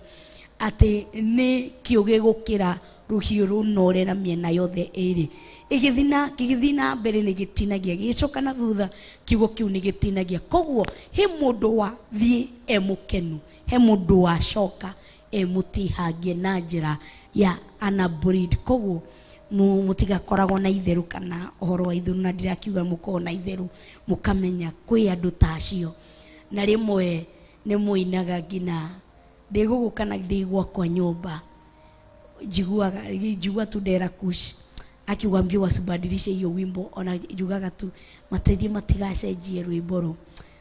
atĩ nĩ kĩo gĩgũkĩra rũhiũ rũnore mĩena yothe ĩrĩ gĩgĩthiĩ na mbere nĩ gĩtinagia gĩcoka na thutha kiugo kĩu nĩ gĩtinagia koguo he mũndũ wathiĩ mũkenu he mũndũ wacoka mũtihangie na njĩra ya anabreed koguo mutigakoragwo na itheru kana ũhoro wa itheru na ndirakiuga mũkorwo na itheru mũkamenya kwĩ andũ tacio na rĩmwe nĩ mũinaga ngina ndĩgũgũka na ndĩgwa kwa nyũmba njigua tu Dera Kush akiuga mbio wasibadilishe hiyo wimbo ona njugaga tu mateithie matigacenjie rwĩmbo rũ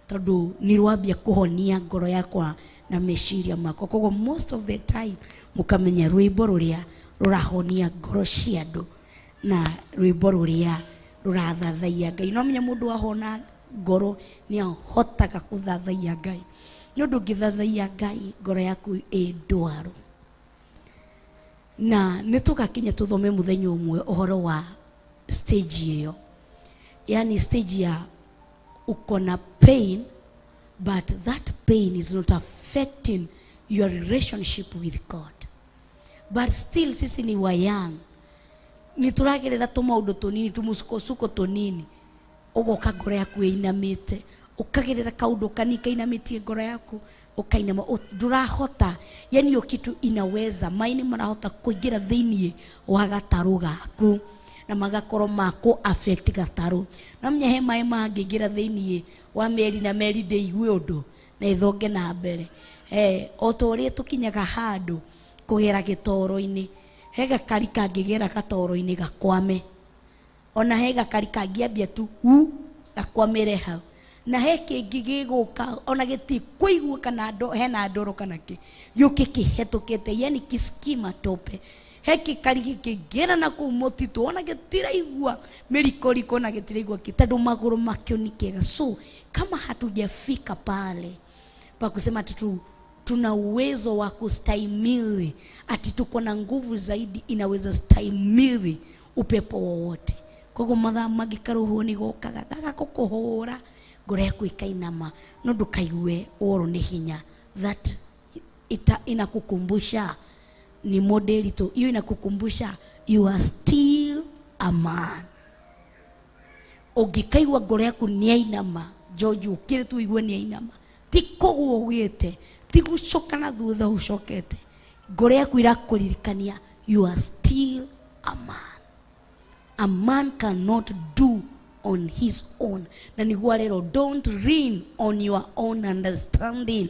tondũ nĩ rwambia kũhonia ngoro yakwa na meciria makwa. Koguo most of the time mukamenya rwimbo ruria rurahonia ngoro cia andu na rwimbo ruria rurathathaia Ngai. No menya mundu ahona ngoro ni ahotaga kuthathaia Ngai. Ni undu ngithathaia Ngai ngoro yaku ndwaru. Na nitugakinya tuthome muthenya umwe uhoro wa stage iyo, yani stage ya ukona pain, but that pain is not affecting your relationship with God. But still sisi ni wa young, nituragerera tumaundu tunini, tumusuko tunini, ugoka ngoro yaku inamite, ukagerera kaundu kanika inamitie ngoro yaku ukainama, ndurahota, yani hiyo kitu inaweza maini marahota kuingira thiini wa gataru gaku na magakoro mako affect gataru. Na mnya he mai mangingira thiini wa meri na meri de igwe undu na ithonge na mbere. Otorie tukinyaga handu kugera gitoro-ini, hega kari kangigera gatoro-ini gakwame, ona hega kari kangiambia tu gakwamire hau, na heke gigiguka ona giti kuigwa kana hena ndoro kana ki yuki kihetukete, yani kiskima tope heki kari kigera na kumutitu ona gitiraigwa mirikoriko na gitiraigwa kitandu maguru makio ni kega. So kama hatujafika pale pa kusema tuna uwezo wa kustahimili, ati tuko na nguvu zaidi inaweza stahimili upepo wowote. Kogo mathaa magikaruhuo ni gokaga gagakukuhura ngoro yaku ikainama, no ndukaigue oro ni hinya. That inakukumbusha ni modelito hiyo, inakukumbusha you are still a man. Ugikaigua ngoro yaku ni ainama, George ukire tu igwe ni ainama, ti koguo ugite, ti gucoka na thutha ucokete, ngoro yaku irakuririkania you are still a man. A man cannot do on his own. Na niguarero, don't lean on your own understanding.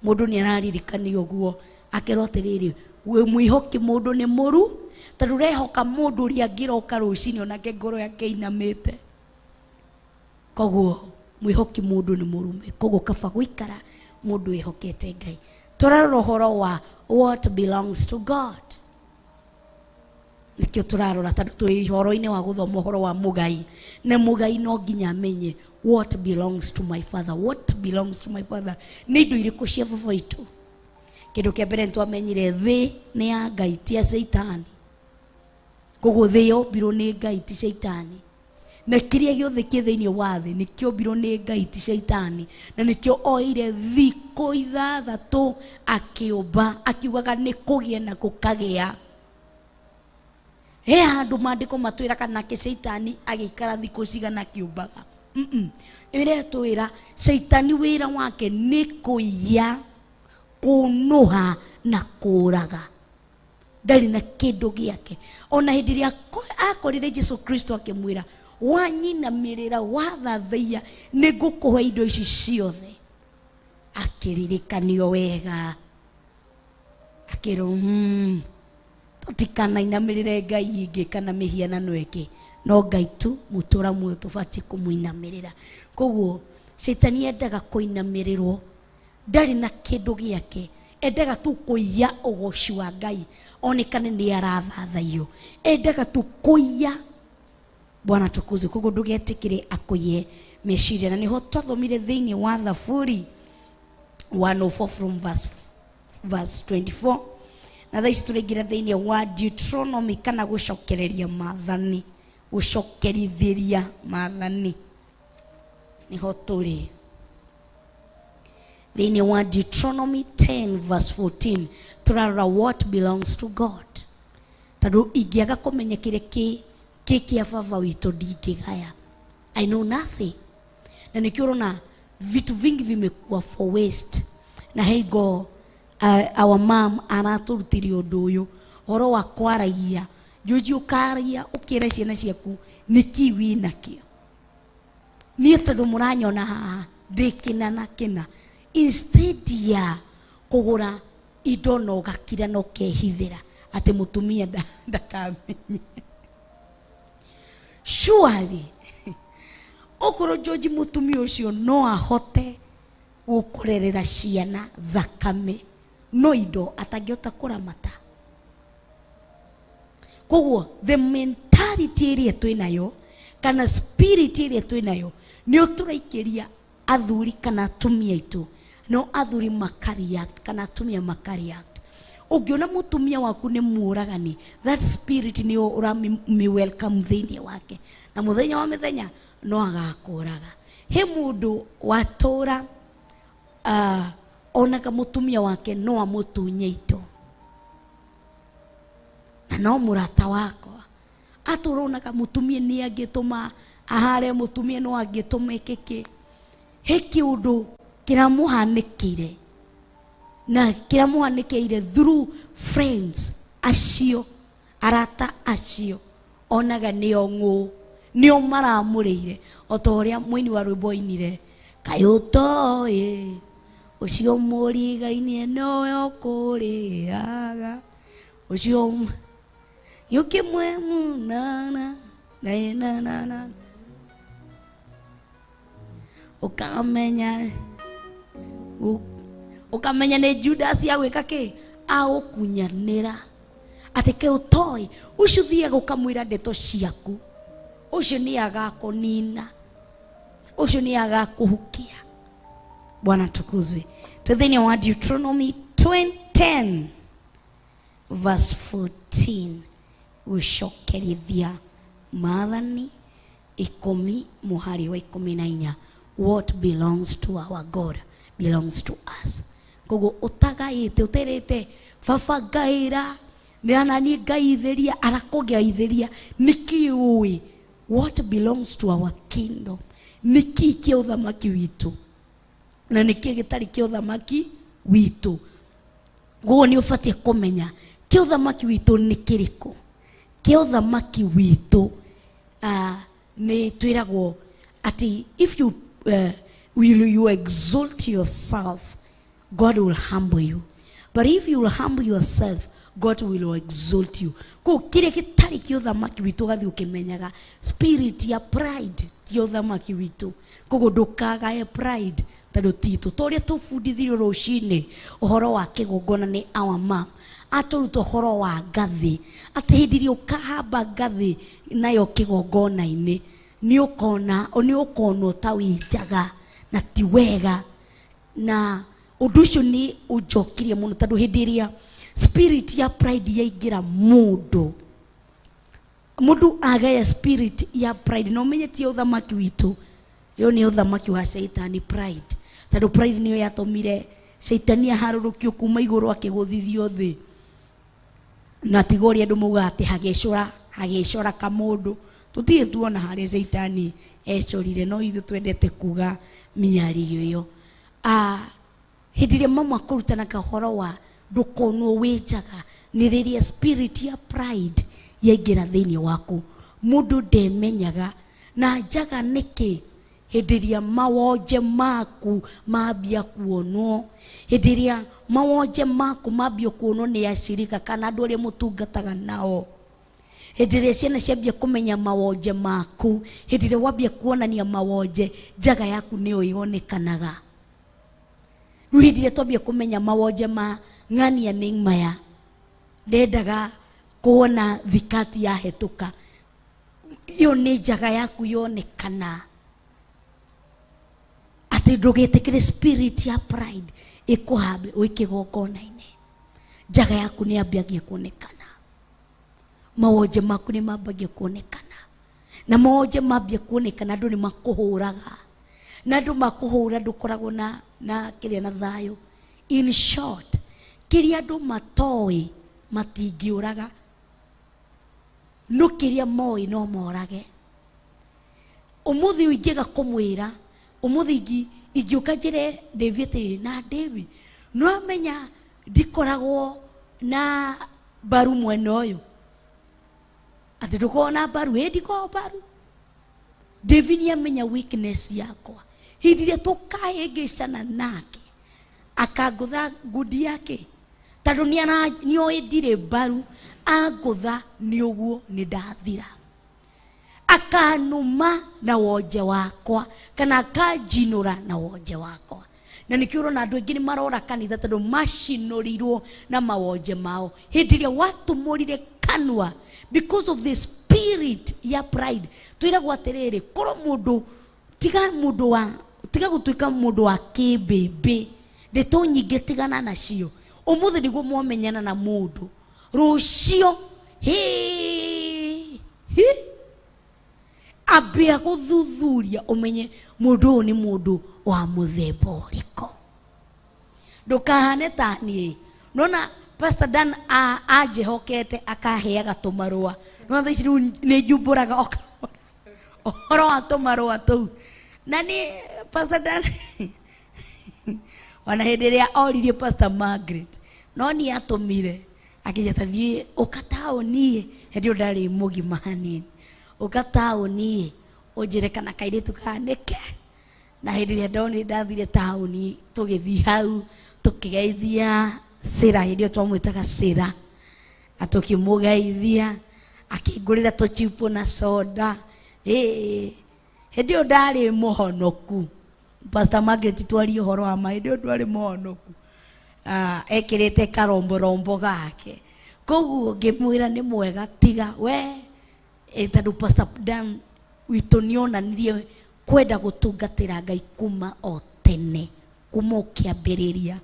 Mundu ni araririkania uguo akerotereri, we mwihoki mundu ni muru, tondu rehoka mundu ria ngiroka rucini onake ngoro yake inamite. Koguo mwihoki mundu ni murume, koguo kaba guikara mundu ehokete Ngai. Turarora uhoro wa what belongs to God. Nikio turarora tondu twi horo-ini wa guthoma uhoro wa mugai, na mugai no nginya amenye what belongs to my father. What belongs to my father ni ndu iriku cia baba itu. Kindu kia mbere ntwamenyire thi ni ya Ngai ti ya Saitani. Koguo thi yombirwo ni Ngai ti Saitani, na kiria giothe ki thiini wa thi ni kiombirwo ni Ngai ti Saitani. Na nikio oire thikũ ithathatu akiumba akiugaga ni kugie na gukagia. He handu maandiko matwira kana ke Saitani agikara thikũ cigana kiumbaga. Ire twira Saitani wira wake ni kuiya, kunuha na kuraga. Ndari na kindu giake. Ona hindi ria akorire Jesu Kristo akimwira wanyinamirira wathathaia ni ngukuhe indo ici ciothe, akiririkanio wega akiro tutikana inamirire Ngai ingi kana mihianano eke, no Ngai tu mutura mwe tubati kumuinamirira. Koguo Saitani endaga kuinamirirwo, ndari na kindu giake, endaga tu kuiya ugoci wa Ngai onekane ni arathathaio, endaga tu kuiya. Bwana tukuze. Koguo ndugetikire akuye meciria. Na niho twathomire thiini wa Thaburi 104 from verse 24, na thaici turingira thiini wa Deuteronomy kana gucokereria maathani, gucokerithiria maathani. Niho turi thiini wa Deuteronomy 10 verse 14 turarora what belongs to God. Tadu ingiaga kumenya kire kia baba witu ndingigaya, I know nothing. Na nikiona vitu vingi vimekuwa for waste, na heigo our mom anaturutiri undu uyu horo wa kwaragia juju karia ukira ciana ciaku niki wi nakio ni tondu muranyona haha ndikina na kina, instead ya kugura indo no gakira no kehithira ati mutumia ndakamenye. Surely okoro George mutumia ucio no ahote gukorerera ciana thakame no indo atangĩhota kũramata. Koguo the mentality ĩrĩa twĩnayo kana spirit ĩrĩa twĩnayo nĩ ũtũraikĩria athuri kana atumia aitũ, no athuri makariact kana atumia makariact. Ũngĩona mũtumia waku nĩ mũragani, that spirit nĩ ũrami welcome thĩinĩ wake, na mũthenya wa mĩthenya no agakũraga. He mũndũ watũra onaga mũtumia wake no amũtunye indo, na no mũrata wakwa. Atũronaga mũtumia nĩ angĩtũma ahare, mũtumia no angĩtũma kĩkĩ. He kĩũndũ kĩramũhanĩkĩire, na kĩramũhanĩkĩire through friends acio, arata acio, onaga nĩo ngũ, nĩo maramũrĩire. O ta ũrĩa mũini wa rwĩmbo oinire, kaĩ ũtoĩ ũcio mũrigainie nowe ũkũrĩaga, ũcio yũkĩmwe mũnana na ukamenya nĩ Judas agwĩka kĩ, agũkunyanĩra. Atĩ kaĩ ũtoĩ ũcio thiaga ũkamwĩra ndeto ciaku, ũcio nĩ agakũnina, ũcio nĩ agakũhukia. Bwana tukuzwe. Twithini wa Deuteronomy 10 verse 14 ucokerithia Maathani 10 muhari wa 14. What belongs to our God belongs to us. Kogo utagaite uterete baba ngaira nani ngaithĩria arakũgeithĩria niki uĩ what belongs to our kingdom, niki kĩa ũthamaki witũ na niki gĩtarĩ kĩa ũthamaki witũ. Guo nĩ ũbatiĩ kũmenya kĩa ũthamaki witũ nĩ kĩrĩkũ. Kĩa ũthamaki witũ nĩ twĩragwo ati if you will you exalt yourself, God will humble you, but if you will humble yourself, God will exalt you. Ko kire gĩtarĩ kĩa ũthamaki witũ gathi ũkĩmenyaga spirit ya pride ti ũthamaki witũ. Koguo ndũkagae pride tondũ titũ tũrĩa tũbundithirio rũcinĩ ũhoro wa kĩgongona nĩ our mom atũruta ũhoro wa ngathĩ, atĩ hĩndĩ ĩrĩa ũkahamba ngathĩ nayo kĩgongona-inĩ nĩ ũkona ta wĩnjaga na ti wega. Na ũndũ ũcio nĩ ũnjokirie mũno tondũ hĩndĩ ĩrĩa spirit ya pride yaingĩra mũndũ agaya spirit ya pride, no menye ti ũthamaki witũ, yo nĩ ũthamaki wa Shaitani pride. Tondũ pride nĩyo yatũmire Shaitani aharũrũkio kuma igũrũ akĩgũthithio thĩ, na tigori andũ mauga atĩ hagĩcora kamũndũ. Tũtirĩ tuona harĩa Shaitani ecorire, no ithuĩ twendete kuga mĩario ĩyo. Hĩndĩ ĩrĩa mama kũrutana kahoro wa ndũkonwo wĩnjaga nĩ rĩrĩa spirit ya pride yaingĩra thĩinĩ waku, mũndũ ndemenyaga na njaga nĩkĩ. Hĩndĩ ĩrĩa mawonje maku mambia kuonwo, hĩndĩ ĩrĩa mawonje maku mambia kuonwo nĩ acirika kana andũ arĩa mũtungataga nao, hĩndĩ ĩrĩa ciana ciambia kũmenya mawonje maku, hĩndĩ ĩrĩa wambia kuonania mawonje, njaga yaku nĩyo yonekanaga. Rĩu hĩndĩ ĩrĩa twambia kũmenya mawonje ma ng'ania nĩ maya, ndendaga kuona thikati yahetũka, iyo nĩ njaga yaku yonekana. Atĩ ndũgetĩkĩre spirit ya pride ĩkũhambe wĩ kĩgongona-inĩ, njaga yaku nĩ yambagia kuonekana, mawonje maku nĩ mambagia kuonekana. Na mawonje mambia kuonekana andũ nĩ makũhũraga, na andũ makũhũra ndũkoragwo na kĩrĩa na thayũ. In short, kĩrĩa andũ matoĩ matingĩũraga, no kĩrĩa moĩ no morage. Ũmũthĩ ũingĩga kũmwĩra, ũmũthĩ ingĩũka njĩre David na David, no amenya ndikoragwo na mbaru mwena ũyũ, atĩ ndũkoragwo na mbaru, ndikoragwo mbaru. David nĩ amenya weakness yakwa. Hĩndĩ ĩrĩa tũkahĩngĩcana nake akangũtha ngundi yake, tondũ nĩoĩ ndirĩ mbaru, angũtha nĩ ũguo nĩ ndathira. Akanuma na wonje wakwa kana akanjinũra na wonje wakwa. na nikiuro na andu aingi ni marora kanitha tondu macinorirwo na mawonje mao hindi ria watu morire kanwa because of the spirit ya pride. Twiragwo atiriri korwo mundu tiga gutuika mundu wa kibebe ndeto nyingi tigana nacio umuthi niguo mwomenyana na mundu rucio abia guthuthuria umenye mundu ni mundu wa muthemba uriko ndukahane tani nona Pastor Dan ajehokete akaheaga tumarua no thici ni jumburaga oro atumarua tu nani Pastor Dan wana hederia oririe Pastor Margaret no ni atumire akijata thie ukatao nie hedio ndari mugi mahani ukatao nie ujire kana kairetu kaneke na hederia ndoni ndathire tauni tugithi hau tukigeithia Sira hedio twamwitaga Sira atukimugeithia akingurira tuchipo na soda hedio ndari muhonoku Pastor Margaret twari uhoro wa hedio ndari muhonoku ekirete karombo gake koguo ngimwira ni mwega tiga we tondu Pastor Dan witu nionanirie kwenda gutungatira Ngai kuma o tene kuma ukiambiriria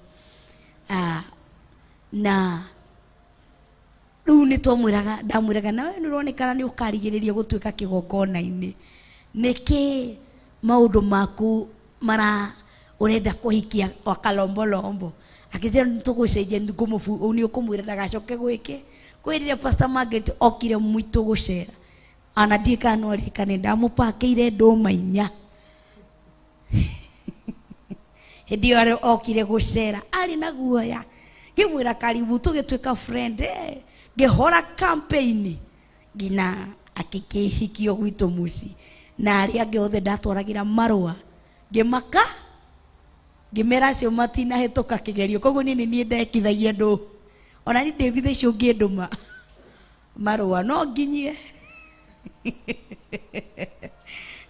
na riu ni twamwiraga ndamwiraga nawe nuronekana ni ukarigiriria gutuika kigongona-ini niki maundu maku mara urenda kuhikia wa kalombolombo akijira nitugucenjia ngumubu ni ukumwira ndagacoke gwike kwirire Pastor Margaret okire mwitu gucera ana ndikano rikane ndamupakeire nduma inya hindi ari okire gucera ari na guoya ngimwira karibu tugituika friend ngihora campaign ngina akikihikio gwitu muci na ari angi othe ndatwaragira marua ngimaka ngimera cio matina hetoka kigerio koguo nini nie ndekithagia ndu ona ni David cio nginduma marua no nginyie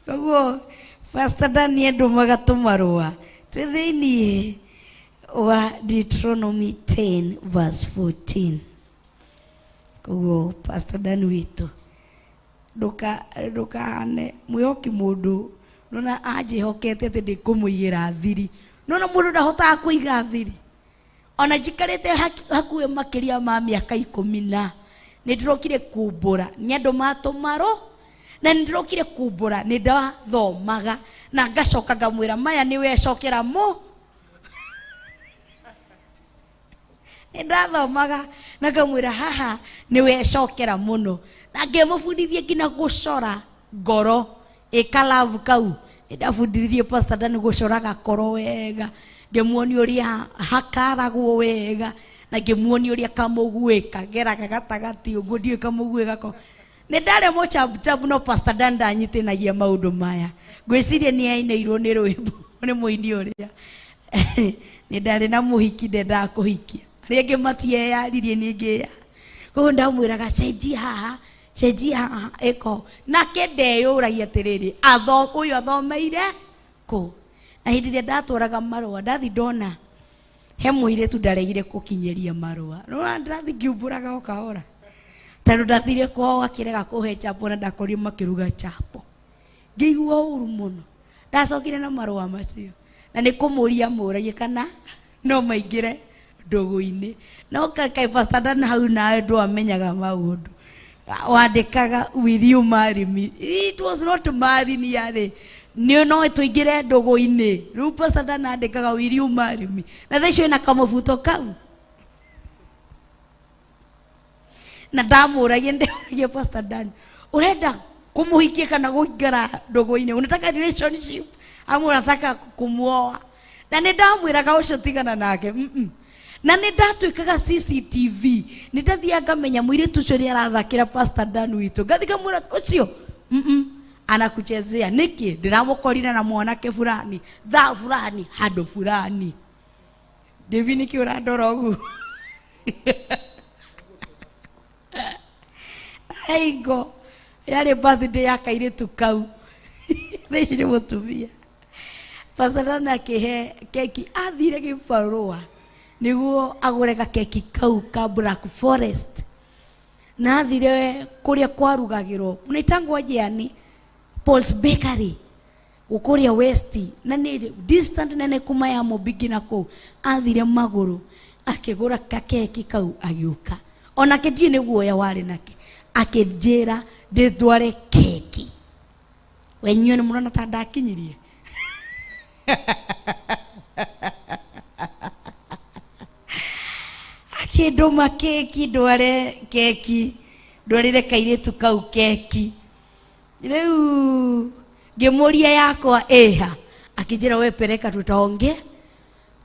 koguo Pastor Dan ndumaga tumarua twithini wa Deuteronomy 10 verse 14 koguo Pastor Dan witu ndukane mwihoki mundu nona ajihokete ati ndikumuigira thiri nona mundu ndahotaga kuiga thiri ona jikarite hakuwe makiria ma miaka 10 ndirokire kumbura ni andu matumaro na ndirokire kumbura ni ndathomaga na ngacoka ngamwira maya ni wecokera mu ni ndathomaga na ngamwira haha ni wecokera muno na ngemufundithia ngina gucora ngoro ikalavu kau ndafundithirie Pastor Dan gucoraga koro wega ngemuoni uria hakaragwo wega na ngemuoni uria kamugwika geraga gatagati uguo ndio kamugwika ko ni ndare mo chabu no Pastor Dan ndanyitinagia maundu maya gwiciria ni aineirwo ni rwimbo ni muini uria ni ndare na muhiki ndenda kuhikia aria nge matie yaririe ni ngia koguo ndamwiraga cenji haha eko na kende yuragia tiriri uyu athomeire ku na hindi ria ndatwaraga marua ndathi ndona he muiretu ndaregire kukinyeria marua no ndathi ngiumburaga o kahora tondu ndathire kwao akirega kuhe chapo na ndakorio makiruga chapo ngigua uru muno ndacokire na marua macio na ni kumuria muragie kana no maingire ndugu-ini no kai Pastor Dan hau nawe ndwamenyaga maundu wandikaga will you marry me it was not marry ni yare ni no tuingire ndugu-ini riu Pastor Dan andikaga will you marry me na thicio na kamabuto kau na ndamuragie ndiragie Pastor Dan urenda kumuhikia kana guingara ndugu-ini unataka relationship ama unataka kumuoa na ni ndamwiraga ucio tigana nake na ni ndatuikaga CCTV ni ndathiaga menya muiritu ucio ri arathakira Pastor Dan witu ngathiga mwira ucio anakuchezea niki ndiramukorina na mwanake fulani dha fulani hado fulani Devi niki urandora ugu aigo yale birthday ya kairitu kau theci ni mutumia pastor na kihe keki athire gibarua niguo agurega keki kau ka Black Forest na athire kuria kwarugagirwo unitangwa jiani Paul's Bakery ukuria West na ni distant nene kuma ya Mobigi nako athire maguru akigura keki kau agiuka ona ketie niguo ya wari nake akijera nditware keki wenywe ni murona ta ndakinyirie akidoma keki ndware keki ndwarire kairetu kau keki riu ngemuria yakwa eha akijira we pereka tutaonge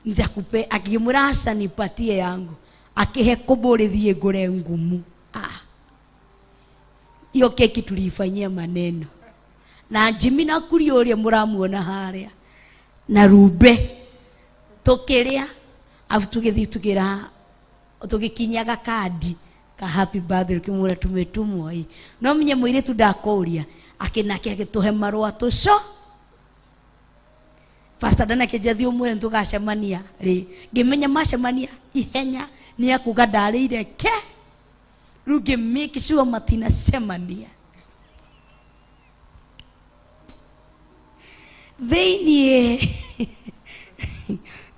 nitakupe akimurasa nipatie yangu akihe kuburithie ngure ngumu iyo keki tulifanyia maneno na Jimmy na Kuria uria muramuona haria na Rube tukiria afu tugithi tugira tugikinyaga kadi ka happy birthday kimura tumetumwo hii no mnye mwire tudakoria akinake agituhe marwa tuco pastor dana kejathi umwe ntugacemania ri ngimenya macemania ihenya ni akuga ndarire ke ruge make sure matina semania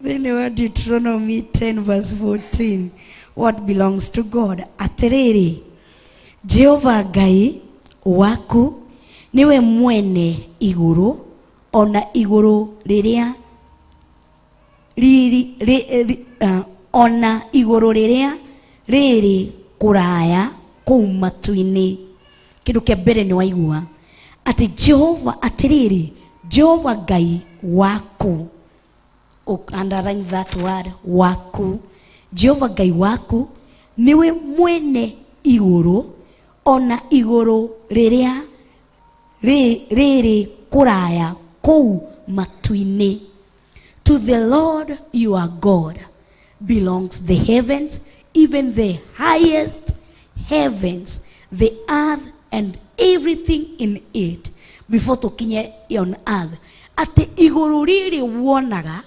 they were Deuteronomy 10 verse 14 what belongs to God atiriri Jehova Ngai waku niwe mwene iguru ona iguru riria ona iguru riria riri kuraya kuma tuini kindu kia mbere ni waigua ati Jehova atiriri Jehova Ngai waku underline that word waku Jehova Ngai waku niwe mwene iguru ona iguru riria riri kuraya kou matuini to the Lord your God belongs the heavens even the highest heavens the earth and everything in it before tukinye on earth ate iguru riri wonaga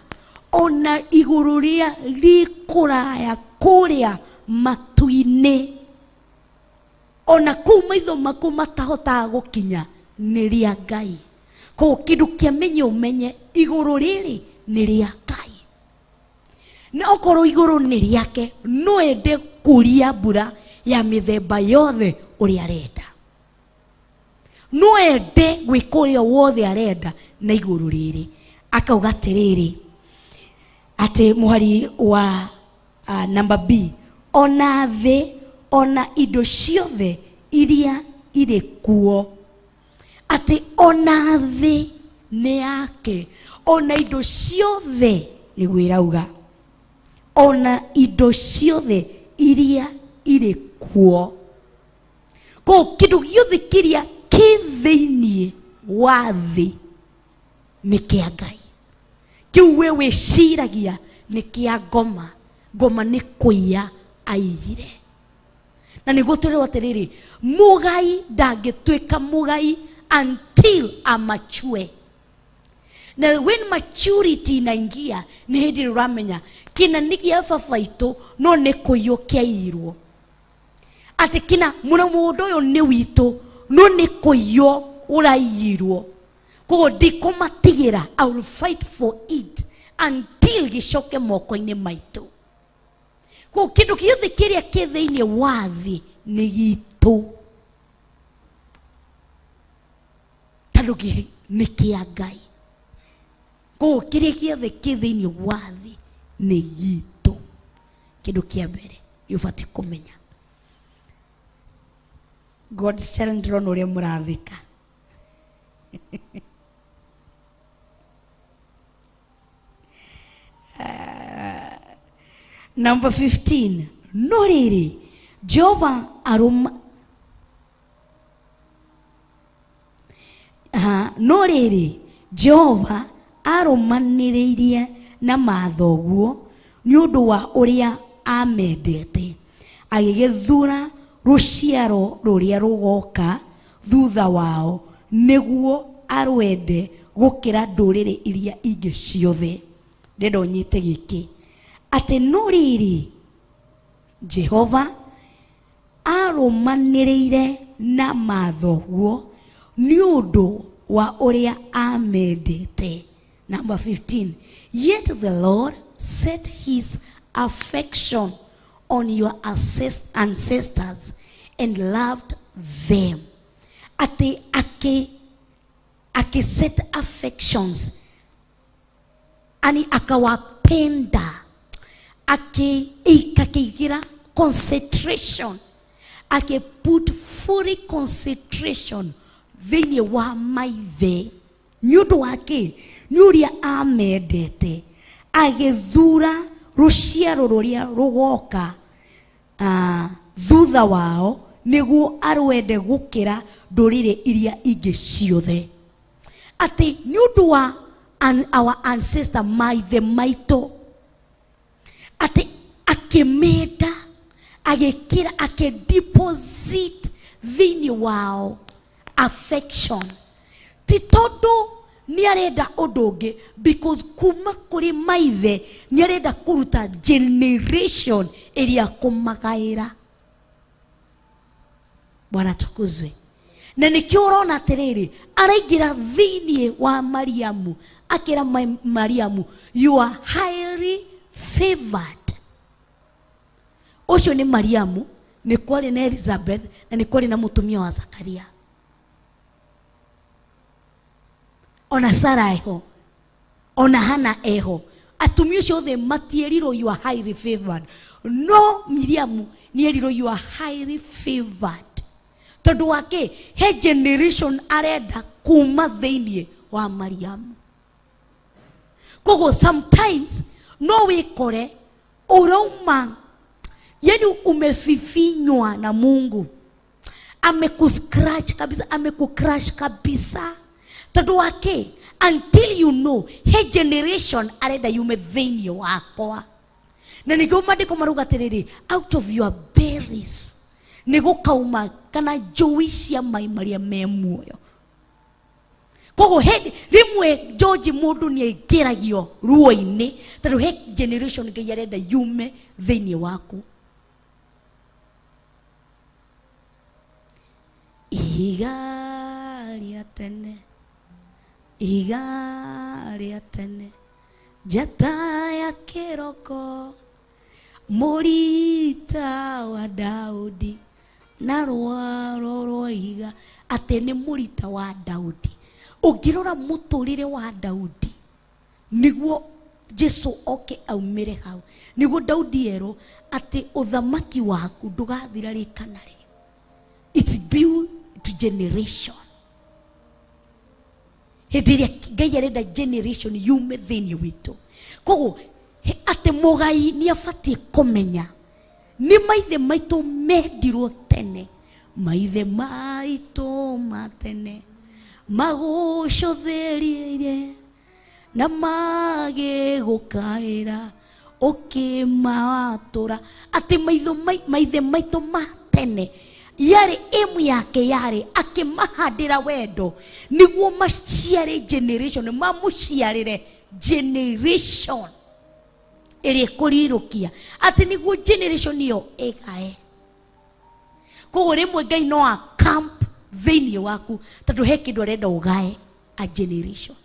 ona iguru ria rikuraya kuria matuini ona kuma itho maku matahota gukinya ni ria Ngai ko kindu kia menye umenye iguru riri ni ria Ngai na okoro iguru ni riake no ende kuria mbura ya mithemba yothe uri arenda no ende gwikuria wothe arenda na iguru riri akauga tiriri ati muhari wa number B ona the ona indo ciothe iria iri kuo ati ona the ni yake ona indo ciothe ni gwirauga ona indo ciothe iria iri kuo ko kindu giothe kiria kithiini wa thi ni kia Ngai kiu wewe ciragia ni kia ngoma ni kuia aigire na niguo turiwa atiriri mugai ndangituika mugai until amachue na when maturity inaingia ni hindi uramenya kina nikia fafaito no ni kuiyukia irwo ati kina muna mundu uyu ni witu no ni kuiyo uraiyirwo ko ndikumatigira I will fight for it until gicoke moko-ini maitu ko kindu giothe kiria kithiini wathi ni gitu tandu ni kia Ngai ko kiria giothe kithiini wathi ni gitu kindu kia mbere yubati kumenya God's children uria murathika number 15 no riri Jehova no riri Jehova arumaniririe na mathoguo ni undu wa uria amendete agigithura ruciaro ruria rugoka thutha wao niguo arwende gukira ndurire iria ingi ciothe. Ndendo nyite giki ati no riri Jehova arumaniriire na mathoguo ni undu wa uria amendete. Number 15. Yet the Lord set his affection on your ancestors and loved them. Ati ake set affections ani akawapenda, akakigira concentration, ake put full concentration thini wa maithe nyundu wake nyuria amendete, agithura ruciaro ruria rugoka thutha wao niguo arwende gukira ndurire iria ingi ciothe. Ati nyundu wa our ancestor maithe maito, ati akimenda agekira akedeposit thini wao affection. Ti tondu ni arenda udungi, because kuma kuri maithe ni arenda kuruta generation iria kumagaira. Bwana tukuzwe. Na nikio urona atiriri araingira thini wa Mariamu, akira Mariamu, you are highly favored. Ucio ni Mariamu, ni kwari na Elizabeth, na ni kwari na mutumia wa Zakaria. Ona Sara eho, ona Hana eho, atumia ucio othe matieriro you are highly favored. No, Miriamu ni eriro you are highly favored. Tondu wake he generation arenda kuma thini wa Mariamu. Kogo sometimes no wikore urauma, yani umefifinywa na Mungu, amekuscratch kabisa, amekucrash kabisa. Tondu wake until you know he generation arenda yume thini wakwa. Na nikio mandiko maruga tiriri, out of your berries nigo kauma kana jowi cia mai maria me muoyo. Kogo he rimwe George mundu ni aingiragio ruo-ini tondu he generation ngai arenda yume thini waku. Iga ria tene jata ya kiroko, murita wa Daudi na rwaro rwaiga. Ati ni murita wa Daudi. Ungirora muturire wa Daudi niguo Jesu oke aumire hau. Niguo Daudi ero ati uthamaki waku ndugathira rikanari. It's built to generation. Hediria ngai arenda generation yume thini witu. Kogo ati mugai ni afatie kumenya ni maithe maito mendirwo tene, maithe maito matene magucuthirie na magigukaira ukimawatura. Ati maithe maito matene yari emu yake yari akimahandira wendo niguo maciare generation, mamuciarire generation iri kurirukia. Ati niguo generation iyo igae. Kogo rimwe ngai no a camp thini waku tondu he kindu arenda ugae a generation.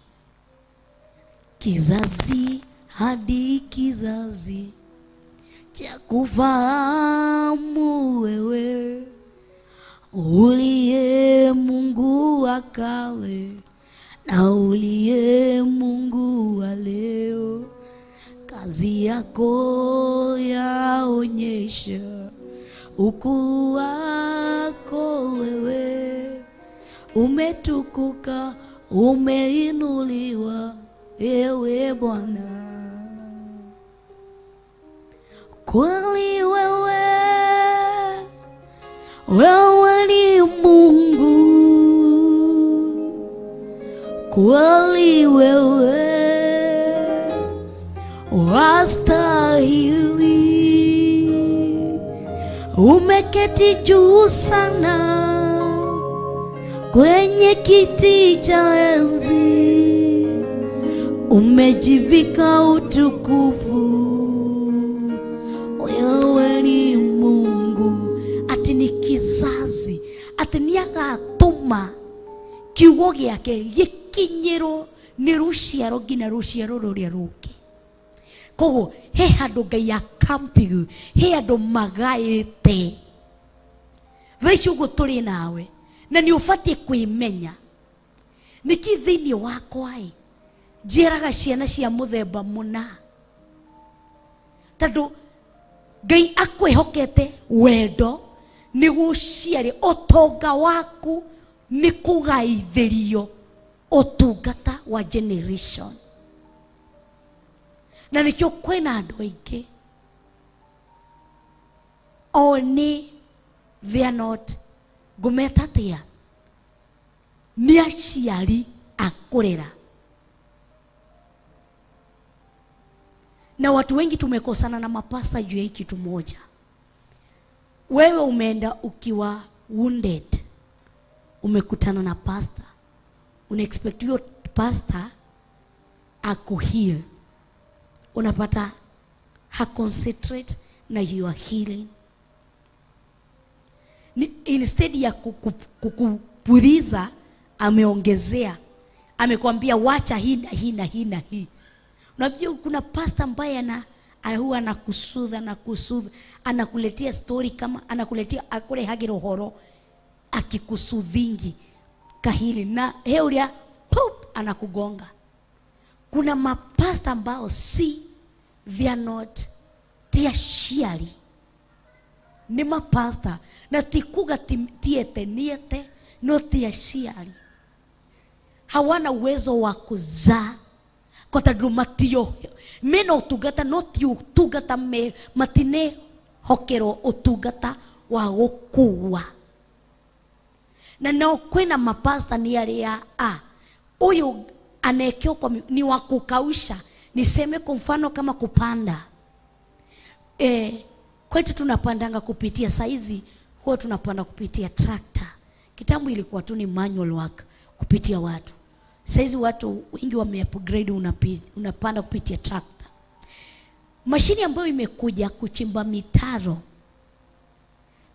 Kizazi hadi kizazi cha kufahamu wewe uliye Mungu wa kale na uliye Mungu wa leo. Kazi yako yaonyesha ukuu wako wewe, umetukuka, umeinuliwa ewe Bwana. Kweli wewe ni Mungu, kweli wewe wastahili, umeketi juu sana kwenye kiti cha enzi. umejivika utukufu, wewe ni Mungu. Ati ni kizazi, ati ni agatuma kiugo giake gikinyiro ni ruciaro nginya ruciaro ruria ruke. Koguo he handu Ngai akampigu, he andu magaite. Thaici uguo turi nawe na ni ubatie kwimenya. Niki thiini wakwa njiraga ciana cia muthemba muna, tondu Ngai akwihokete wendo ni guciari. Utonga waku ni kugaithirio utungata wa generation. Na nikio kwina andu aingi oni they are not gumetatia ni aciari akurera. Na watu wengi tumekosana na mapasta juu ya kitu moja. Wewe umeenda ukiwa wounded, umekutana na pastor, una expect your pastor akuheal, unapata ha concentrate na your healing. Instead ya kukupuliza ameongezea, amekwambia wacha hii na hii na hii na hii. Unajua kuna pastor ambaye huwa anakusudha anakuletea story, kama anakuletea akule hagiro horo akikusudhingi kahili na heuria pop anakugonga. Kuna mapasta ambao they are not tertiary, ni mapasta na tikuga tiete niete no tertiary. Hawana uwezo wa kuzaa kwa sababu matio meno utugata no tugata me matine hokero utugata wa gukua. Na no kwena mapasta ni aria uyu anekeo kwa ni wa kukausha. Niseme kwa mfano kama kupanda, kwetu tunapandanga kupitia saizi, huwa tunapanda kupitia tractor. Kitambo ilikuwa tu ni manual work kupitia watu. Saizi watu wengi wame-upgrade, unapanda kupitia tractor. Mashini ambayo imekuja kuchimba mitaro,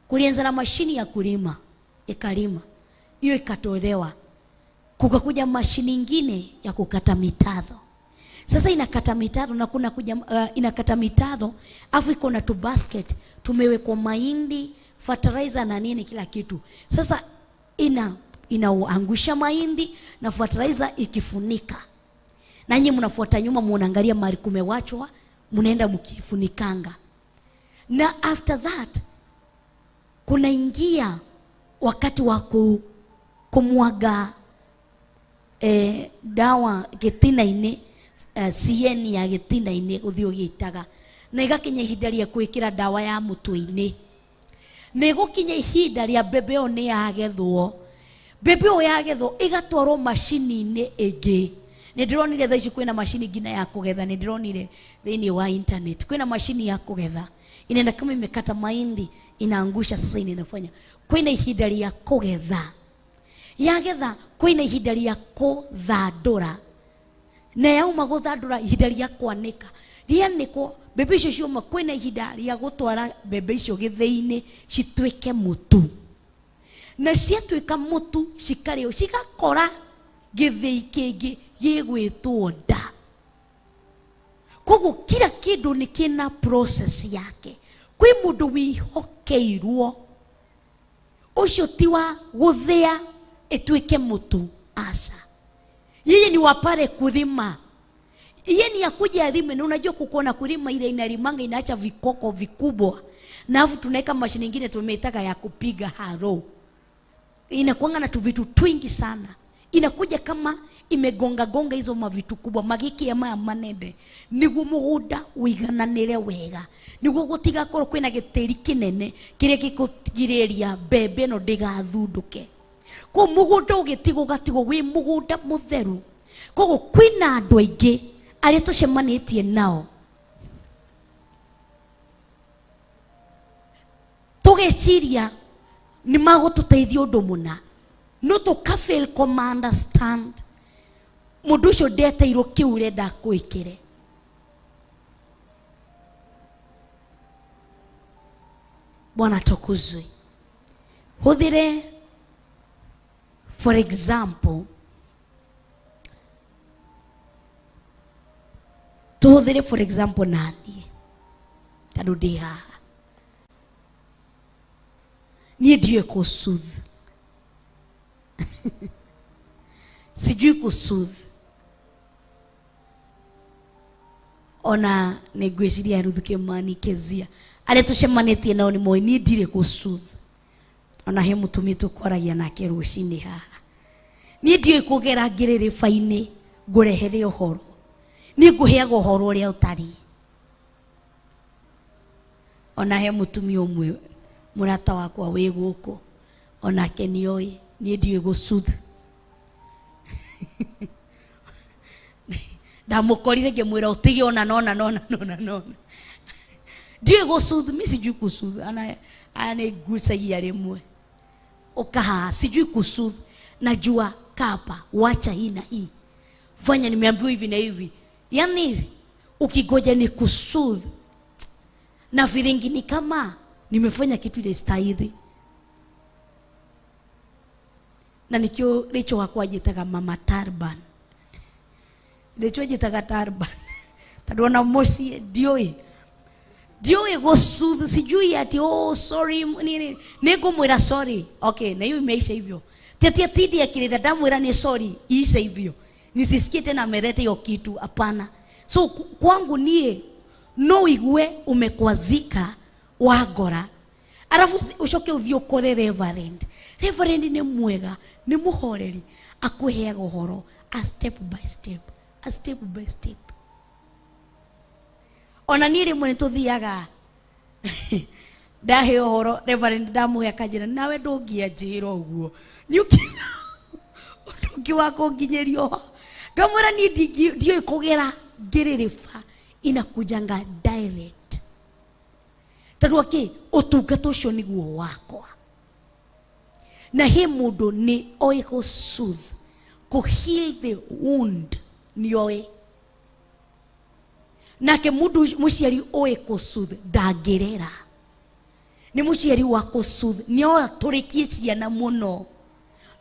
kulianza na mashini ya kulima, ikalima, hiyo ikatolewa. Kukakuja mashini nyingine ya kukata mitaro. Sasa inakata mitaro na kuna kuja inakata mitaro, afu iko na tu basket, tumewekwa mahindi, fertilizer na nini kila kitu. Sasa inaangusha mahindi na fertilizer ikifunika. Na nyinyi mnafuata nyuma munaangalia mahali kumewachwa, mnaenda mkifunikanga. Na after that kuna ingia wakati wa kumwaga dawa GITHURAI CN ya GITHURAI uthio gitaga. Na igakinya ihinda ria kwikira dawa ya mutwe-ini. Na igukinya ihinda ria mbembe o ni yagethwo. Mbembe o yagethwo igatwarwo mashini-ini ingi. Ni ndironire thaici kwina mashini ngina ya kugetha, ni ndironire thiini wa internet kwina mashini ya kugetha. Inaenda kama imekata mahindi inaangusha, sasa inafanya. Kwina ihinda ria kugetha. Yagetha kwina ihinda ria kuthandura. Na yauma guthandura ihinda ria kwanika. Rianiko mbembe icio cioma kwina ihinda ria gutwara mbembe icio githii-ini citwike mutu. Na ciatwika mutu cikario cigakora githii kingi gigwitwo nda. Koguo kila kindu ni kina process yake. Kwi mundu wihokeirwo ucio ti wa guthia etwike mutu asa. Yeye ni wapare kulima. Yeye ni akuja alime. Na unajua kukuona kulima ile inalimanga inaacha vikoko vikubwa. Na afu tunaweka mashine nyingine tumeitaka ya kupiga haro. Inakuanga na tu vitu twingi sana. Inakuja kama imegonga hizo mavitu kubwa magiki ya manende. Niguo mugunda wigananire wega. Niguo gutiga korwo kwina gitiri kinene kiria gikugiriria mbembe no ndigathunduke. Ko mugunda ugitigo gatigo wi mugunda mutheru. Koguo kwina andu aingi aria tucemanitie nao tugeciria ni magututeithia undu muna no to fail understand mundu ucio ndeteirwo kiu urenda kwikire. Bwana tukuzwe. Huthire for example, tuhuthire for example nani tadu ndi haha nie ndiye kusudh sijui kusudh ona negweciria ruthuke mani kezia ale tushemanetie nao ni moi nie ndire kusudh ona he mutumie tukwaragia nake ruci-ini haha nie ndiye kugera ngiriri faini ngurehere uhoro ni nguheaga uhoro uria utari. Ona he mutumia umwe murata wakwa wi guku onake nioi nie ndiye gusudh ndamukorire ngimwira utige ona nona ndiye gusudh mi sijui kusudh ana gucagia rimwe ukaha sijui kusudh najua kapa wacha hii na hii fanya nimeambiwa hivi na hivi. Yani ukigoja ni kusudh na viringi ni kama nimefanya kitu ile stahili. Na nikio richo wakwa jitaga mama tarban. Richo jitaga tarban. Tadona mosi dioi gosudh sijui ati oh sorry nini nego mwira sorry. Okay, na hiyo imeisha hivyo. Tetia tidi akileta damwira ni sorry iisha hivyo. Nisisikie tena ameleta hiyo kitu, hapana. So kwangu nie no igwe umekwazika wagora arafu ushoke uthiokore reverend ni mwega ni muhoreri akuheaga uhoro a step by step. Ona nire mwene tuthiaga dahe uhoro reverend damuhe akajira nawe ndungia njira uguo niukina utungi wako nginyerio kamura ni ndio ikogera ngiririfa inakujanga direct. Tadua ki utungata ucio niguo wakwa na he mundu ni oe ko soothe ko heal the wound ni oe na ke mundu muciari oe ko soothe ndangirera ni muciari wa ko soothe ni oe turikie ciana muno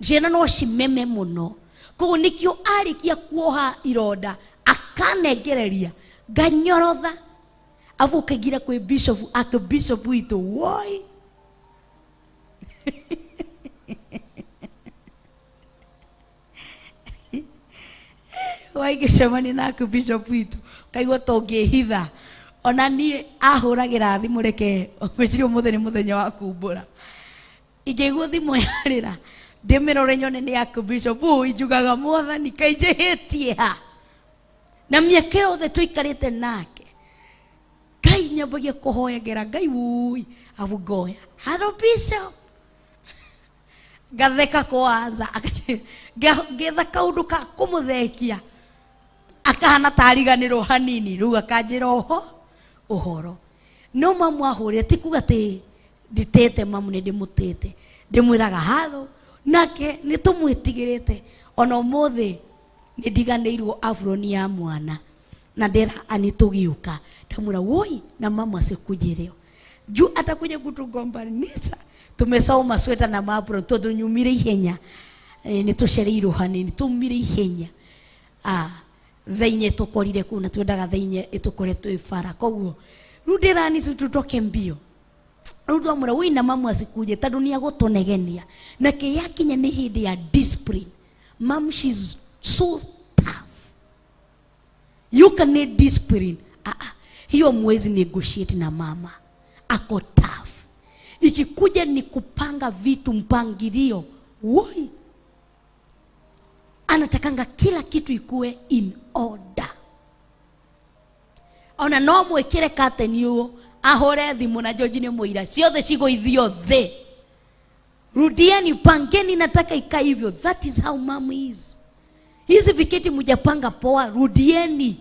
ciana no cimeme muno koguo nikio arikia kuoha ironda akanengereria ganyorotha avu kagira kwe bishop aka bishop witu woi wai geshamani na aka bishop witu kaigwa tonge hitha ona ni ahuragira thimu reke omecirio muthenya muthenya wa kumbura igegwo thimu yarira ndemirore nyone ni aka bishop ijugaga mwathani kaije ha na miaka yothe tuikarite nake Ngai nyambagia kuhoyagera Ngai ui avugoya haro bishop gatheka kwanza getha kaundu ka kumuthekia akahana tariganiro hanini ruga kanjira oho uhoro no mamu ahore tikuga te ditete mamu ne ndimutete ndimwiraga haro nake nitumwitigirite ona mothe ndiganirwo afroni ya mwana na ndera anitugiuka ndamura woi na mama asikujireo juu atakuja kutugombanisha tumesoma sweta na mapro todo nyumire ihenya nitushereiro hanini tumire ihenya thainye tukorire kuna twendaga thainye itukore twifara koguo rudirani tutoke mbio rudu amura woi na mama asikuje tadu ni agotonegenia na ke yakinya ni hindi ya discipline. Mom, she's so tough. You can need discipline. Hiyo mwezi negotiate na mama. Ako tough. Ikikuja ni kupanga vitu mpangilio. Woi. Anatakanga kila kitu ikue in order. Ona no mwekire curtain yo ahore thimu na George ni muira. Ciothe cigo ithio the. Rudieni pangeni nataka ika hivyo. That is how mom is. Hizi viketi mujapanga poa rudieni.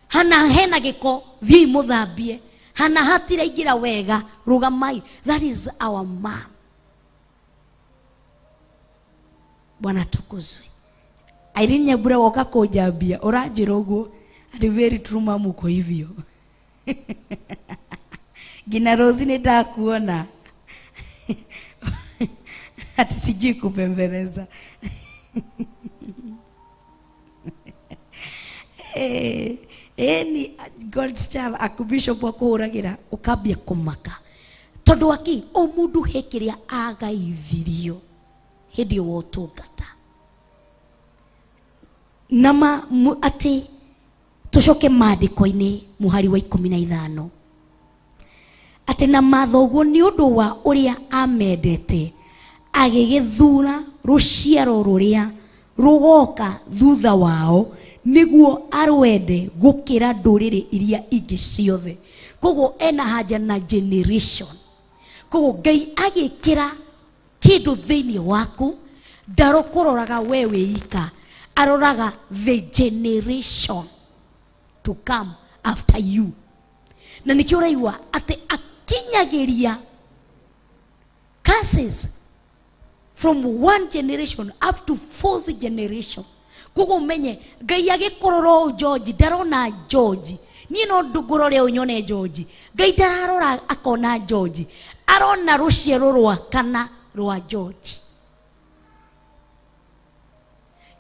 Hana hena giko thii muthambie. Hana hatira igira wega rugamai. That is our mom. Bwana tukuzwe. Irene Nyambura woka kujambia uranjira uguo ati very true mamu uko hivyo. Gina Rosi nitakuona. Ati sijui kupembeleza. Ni God's child akubishop wako uragira ukambia kumaka. Tondu aki o mundu hekiria agaithirio hindi wotungata. Nama ati tucoke maandiko-ini muhari wa 15 ati na mathoguo ni undu wa uria amendete agigithura ruciaro ruria rugoka thutha wao niguo arwende gukira nduriri iria ingi ciothe. Koguo ena haja na generation. Koguo Ngai agikira kindu thiini waku ndarokuroraga wewe ika, aroraga the generation to come after you. Na nikio raiwa ate akinyagiria curses from one generation up to 4th generation. Kugo menye Ngai agikororo George darona George ni no ndugurore unyone George Ngai dararora akona George arona ruciaro rwa kana rwa George.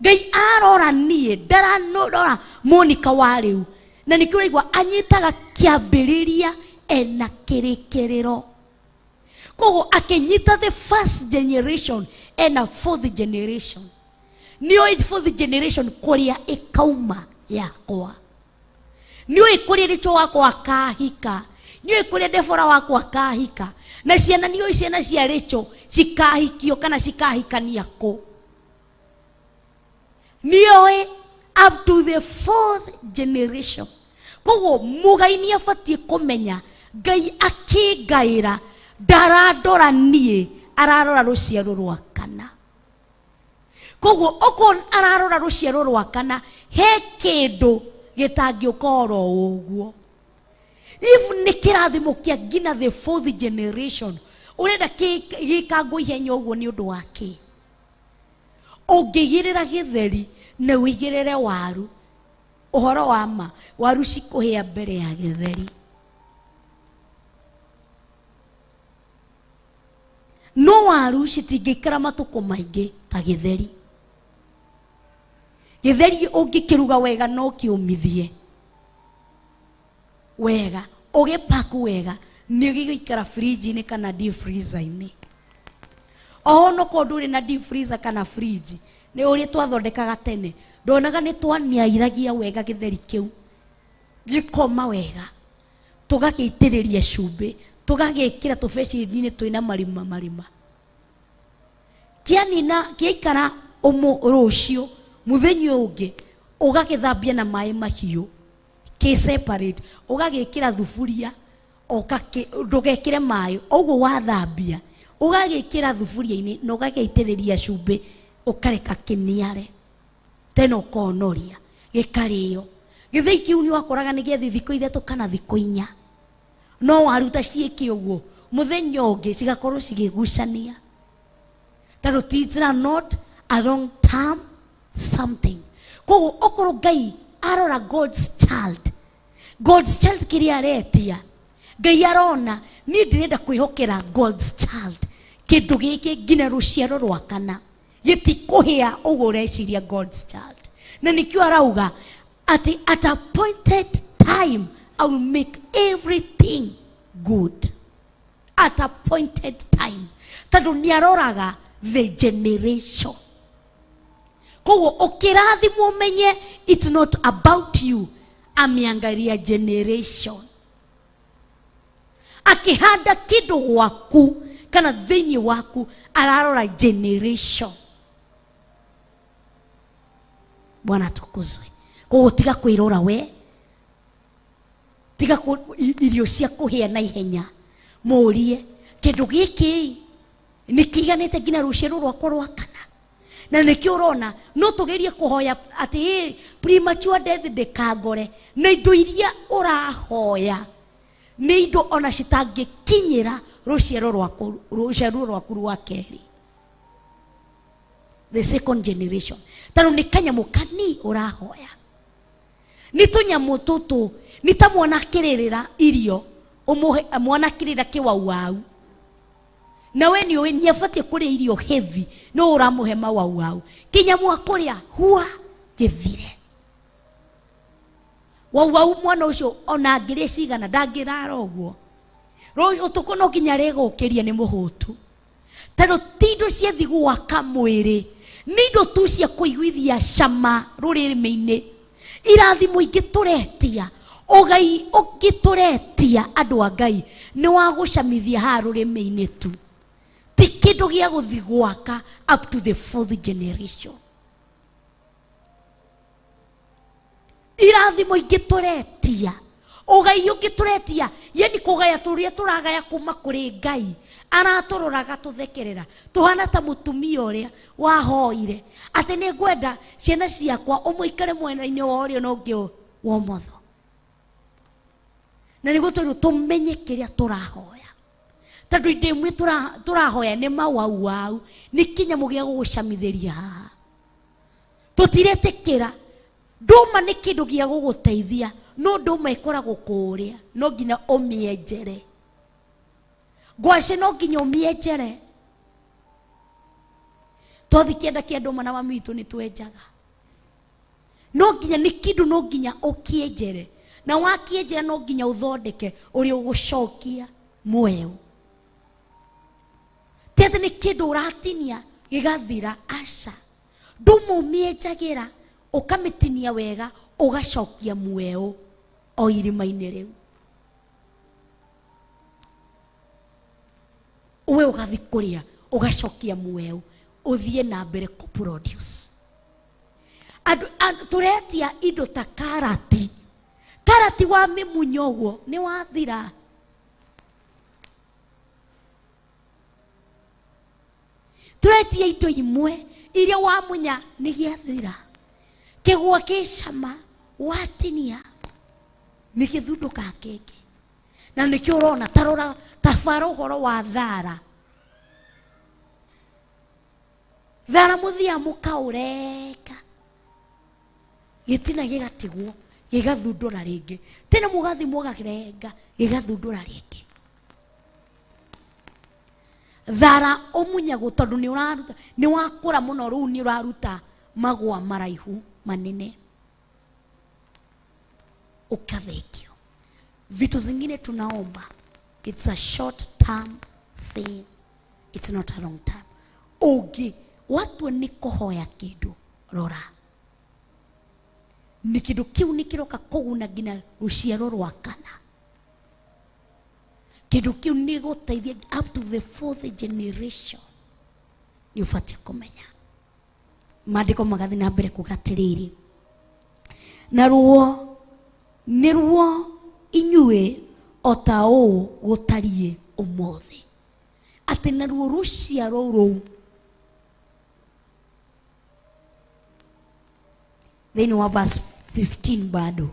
Ngai arora nie daranora Monica wa riu na nikuraigwa anyitaga kiambiriria ena kirekerero. Kogo akenyita the first generation ena 4th generation. Niyo 4th generation kuria ikauma yakwa. Niyo ikuria richo wako akahika. Niyo ikuria Defora wako akahika. Na ciana niyo ciana cia richo cikahikio kana cikahikania ko. Niyo up to the 4th generation. Kogo mugaini afatie kumenya Ngai akigaira daradora nie ararora ruciaro rwa kana. Koguo okon ararora ruciaro rwa kana he kindu gitangiokorwo uguo. If nikirathimo kia gina the 4th generation urenda gikango ihenya uguo ni undu wake. Ungigirira githeri na wigirire waru. Uhoro wa ma waru cikuhia mbere ya githeri. No waru citingikira matuko maingi ta githeri. Githeri ungikiruga wega no kiumithie wega ugipaku wega ni gigikara fridge ni kana deep freezer ini. No koduri na deep freezer kana fridge ni uri twathondekaga tene ndonaga ni twaniairagia wega githeri kiu gikoma wega tugagiitiriria cumbi tugagikira tubeci-ini twina marima kianina kiikara rucio muthenya ungi ugagithambia na mai mahiu ki separate ugagikira thufuria ndugekire mai uguo wathambia ugagikira thufuria-ini na ugagiitiriria cumbi ukareka kiniare tena ukonoria gikario. Githei kiu ni wakoraga ni gethi thiko ithatu kana thiko 4 no waruta ciiki uguo muthenya ungi cigakorwo cigigucania tano teacher not a long term something. Koguo okoro Ngai arora God's child kiria aretia Ngai arona ni ndirenda kwihokera God's child kindu giki ngina ruciaro rwa kana gitikuhia uguo reciria God's child. Na nikio arauga at appointed time I will make everything good. At appointed time. Tadu ni aroraga the generation. Kogo okirathimo menye it's not about you. Amiangaria generation. Akihanda kido waku kana thini waku ararora generation. Bwana tukuzwe. Kogo tiga kwirora we tiga irio cia kuhia na ihenya murie kindu giki nikiganite ngina ruciaro rwakwa rwa kana. Na nikio urona no tugerie kuhoya ati premature death ndikangore na indo iria urahoya ni indo ona citangikinyira ruciaro rwaku rwa keri. the second generation. Tano ni kanyamu kani urahoya. Ni tunyamu tutu ni ta mwana kirerera irio umuhe mwana kirera kiwauwau. Na we ni afate kuri irio heavy no uramuhe mawauwau. Kinyamu akuria hua githire. Wauwau mwana ucio ona ngiricigana ndangirara uguo. Roi utuko no kinya rego kiria ni muhutu. Tano tindo cia thigwaka mwiri nindo tu cia kuiguithia cama rurimi-ini. Irathimo ingi turetia ogai ugituretia andu a Ngai ni wa gucamithia ha rurimi-ini tu. Ti kindu gia guthigwaka up to the 4th generation. Irathimo ingi turetia ogai ugituretia yani kugaya turia turagaya kuma kuri Ngai araturoraga tuthekerera tuhana ta mutumia uria wahoire ati ni ngwenda ciana ciakwa umuikare mwena-ini wa urio no ngio wa motho. Na niguo twiru tumenye kiria turahoya tondu inde imwe turahoya ni mawauwau ni kinyamu gia gugucamithiria haha. Tutiretikira nduma ni kindu gia guguteithia no nduma ikoragwo kuria no nginya umienjere. Ngwaci no nginya umienjere. Tothi kienda kia nduma na mami witu ni twenjaga no nginya ni kindu no nginya ukienjere na wakienjera no nginya uthondeke uri ugucokia muoyo. Tete ni kindu uratinia gigathira aca nduma umienjagira ukamitinia wega ugacokia muoyo o irima-ini riu. Uwe ugathi kuria ugacokia muoyo uthie na mbere ku produce. Turetia indo ta karati wa mimunyo guo ni wathira. Turetia indo imwe iria wamunya ni giathira kigwa kicama watinia ni githunduka keke. Na nikio urona tarora tafaro horo wa thara muthia mukaureka gitina gigatigwo gigathundura ringi tene mugathi mugakirenga gigathundura ringi. Thara omunyago tondu ni uraruta ni wakura muno ru ni uraruta magwa maraihu manene ukavekio. Vitu zingine tunaomba it's a short term thing, it's not a long term. Ogi watu ni kuhoya kindu rora ni kindu kiu ni kiroka kuguna gina ruciaro rwa kana. Kindu kiu ni guteithia up to the 4th generation. Ni ufati kumenya maandiko magathi na mbere kugatiriri na ruo ni ruo inyue otao gutarie umuthi ati na ruo ruciaro ruu then wa verse 15 bado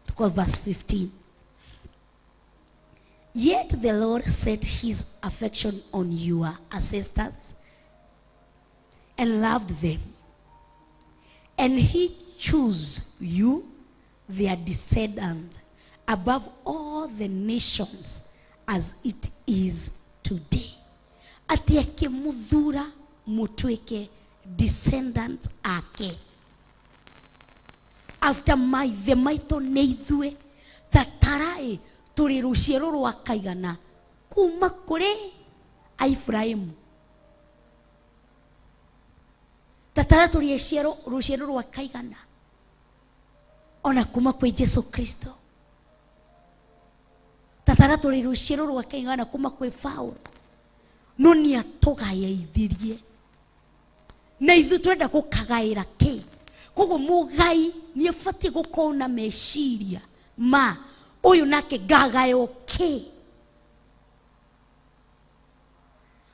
tuko verse 15. Yet the Lord set his affection on your ancestors and loved them, and he chose you, their descendant, above all the nations as it is today. Ati akimuthura mutweke descendant ake. After the maito neithwe tatarai turi ruciaro rwa kaigana kuma kuri Aifraimu. Tatara turi ruciaro rwa kaigana ona kuma kwi Jesu Kristo. Tatara turi ruciaro rwa kaigana kuma kwi Paulo. No ni atogaya ithirie na ithu twenda gukagaira ki kogo mugai ni afati gukona meshiria ma uyu nake gagayo ki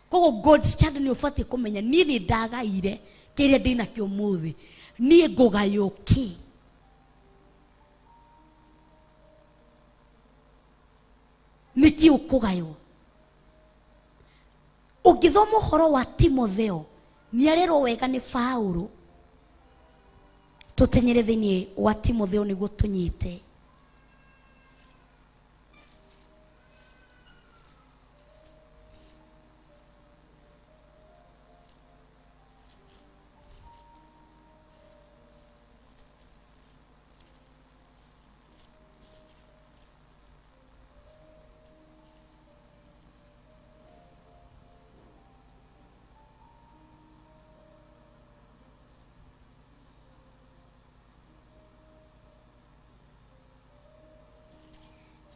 kogo God's child ni afati kumenya ni ndagaire kiria ndina kyo muthi ni ngugayo ki niki ukugayo Ũngĩthoma ũhoro wa Timotheo nĩarerwo wega nĩ Paulo tũtenyere thĩinĩ wa Timotheo nĩguo tũnyite.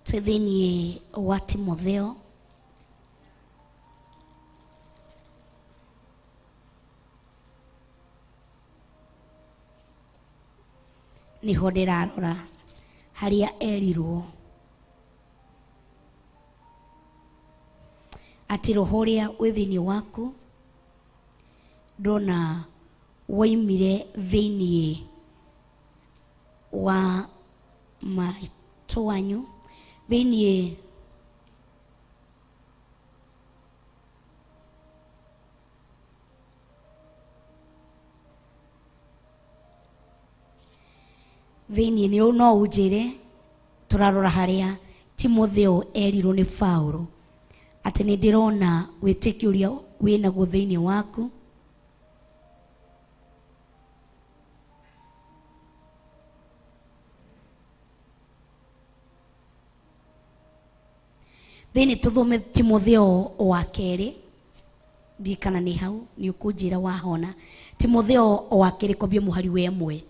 Twithini wa Timotheo niho ndirarora haria erirwo ati roho uria wi thiini waku ndona waimire thiini wa maitũ wanyu thiini ni no unjire turarora haria Timotheo erirwo ni Paulo ati ni ndirona witiki uria winaguo thiini waku thiini tuthome Timotheo wa keri ndikana ni hau ni ukunjira wahona Timotheo wa keri kwambia muhari we mwe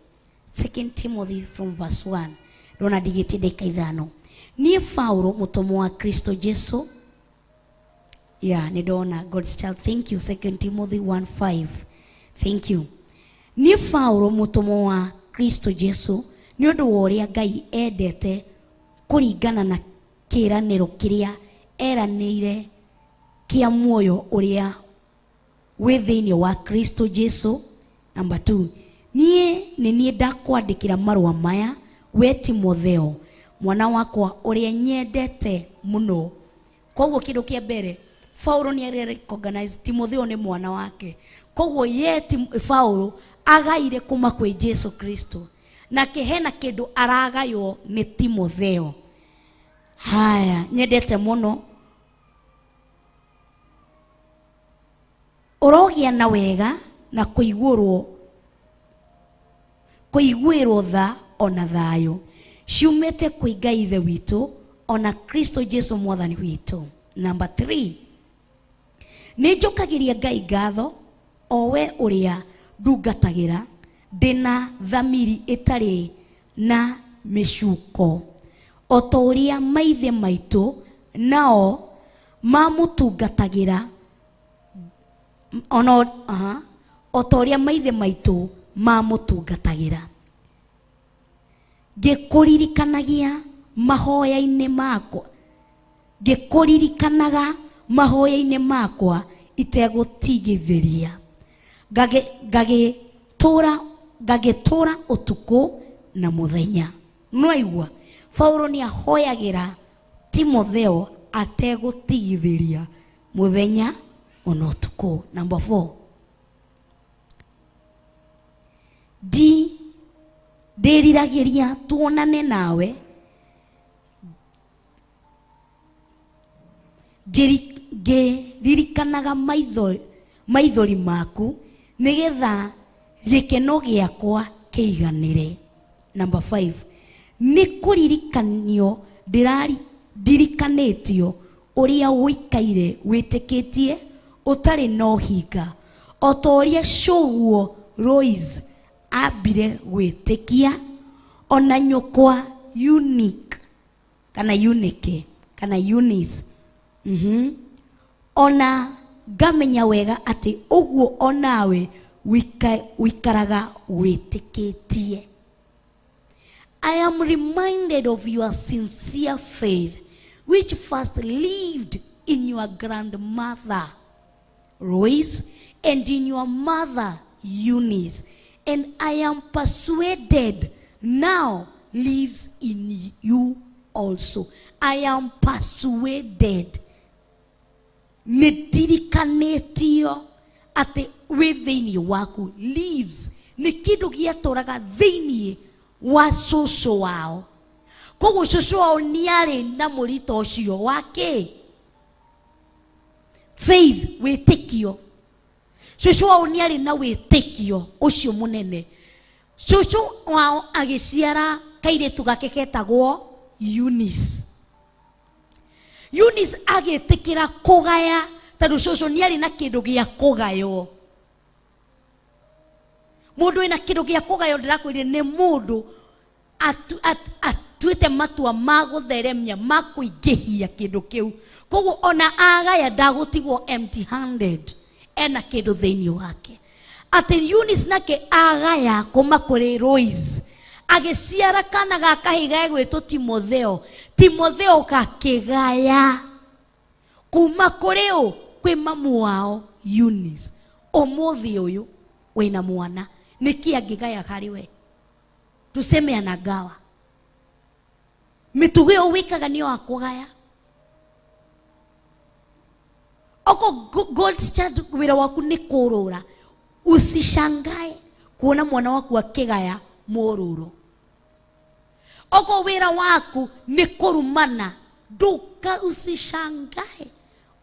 2 Timothy from verse 1 ndona ndigite ndeka ithano ni Paulo mutomo wa Kristo Jesu ni ndona God's child. Thank you. 2 Timothy 1:5 thank you. Ni Paulo mutomo wa Kristo Jesu ni undu wa uria Ngai endete kuringana na kiraniro kiria eranĩire kia muoyo uria wi thiini wa Kristo Jesu. Number 2, nie ndakwandikira marua maya we Timotheo mwana wakwa uria nyendete muno. Koguo kindu kia mbere Paulo ni recognize Timotheo ni mwana wake. Koguo ye Paulo agaire kuma kwe Jesu Kristo na kihena kindu aragayo ni Timotheo. Haya nyendete muno urogia na wega na kuiguirwo tha ona thayo ciumite kwi Ngai ithe witu ona Kristo Jesu mwathani witu. Number 3, ni njukagiria Ngai ngatho owe uria ndungatagira ndina thamiri itari na micuko otoria maithe maitu nao mamutungatagira otoria maithe maitu mamutungatagira ngikuririkanagia mahoya-ini makwa itegutigithiria ngagitura utuku na muthenya. Noigua Paulo ni ahoyagira Timotheo ategutigithiria muthenya ona utuku. Number 4, ndiriragiria tuonane nawe ngiririkanaga maithori maku nigetha gikeno giakwa kiiganire. Number 5, ni kuririkanio ndirikanitio uria wikaire witikitie utari no hinga otoria shoguo Lois abire witikia ona nyukwa unique kana Eunice ona ngamenya wega ati uguo onawe wikaraga witikitie. I am reminded of your sincere faith which first lived in your grandmother Lois and in your mother Eunice, and I am persuaded now lives in you also. I am persuaded. nĩ ndirikanĩtio atĩ wĩ thĩinĩ waku. Leaves nĩ kĩndũ gĩatũraga thĩinĩ wa cũcũ wao. Koguo cũcũ wao nĩ arĩ na mũrito ũcio wake faith, wĩtĩkio. Cũcũ wao nĩ arĩ na wĩtĩkio ũcio mũnene. Cũcũ wao agĩciara kairĩtu gake ketagwo Eunice. Eunice agĩtĩkĩra kũgaya tondũ cũcũ nĩ arĩ na kĩndũ gĩa kũgaywo. Mũndũ wĩna kĩndũ gĩa kũgaywo ndĩrakwĩrire nĩ mũndũ atuĩte matua ma gũtheremia ma kũingĩhia kĩndũ kĩu. Koguo ona agaya ndagũtigwo empty handed, ena kĩndũ thĩinĩ wake. Atĩ Eunice nake agaya kuma kũrĩ Lois, agĩciara kana ga kahĩĩ gwĩtwo Timotheo. Timotheo gakĩgaya kuma kũrĩ ũ? Kwĩ mamu wao Eunice. Ũmũthĩ ũyũ wĩna mwana, nĩkĩ angĩgaya harĩ we? Tuseme anagawa. Mĩtugo ĩyo wĩkaga nĩ wa kũgaya. Oko God's child, wĩra waku nĩ kũrũra. Usishangae kuona mwana waku akĩgaya mũrũrũ. Oko wĩra waku nĩ kũrumana. Usishangae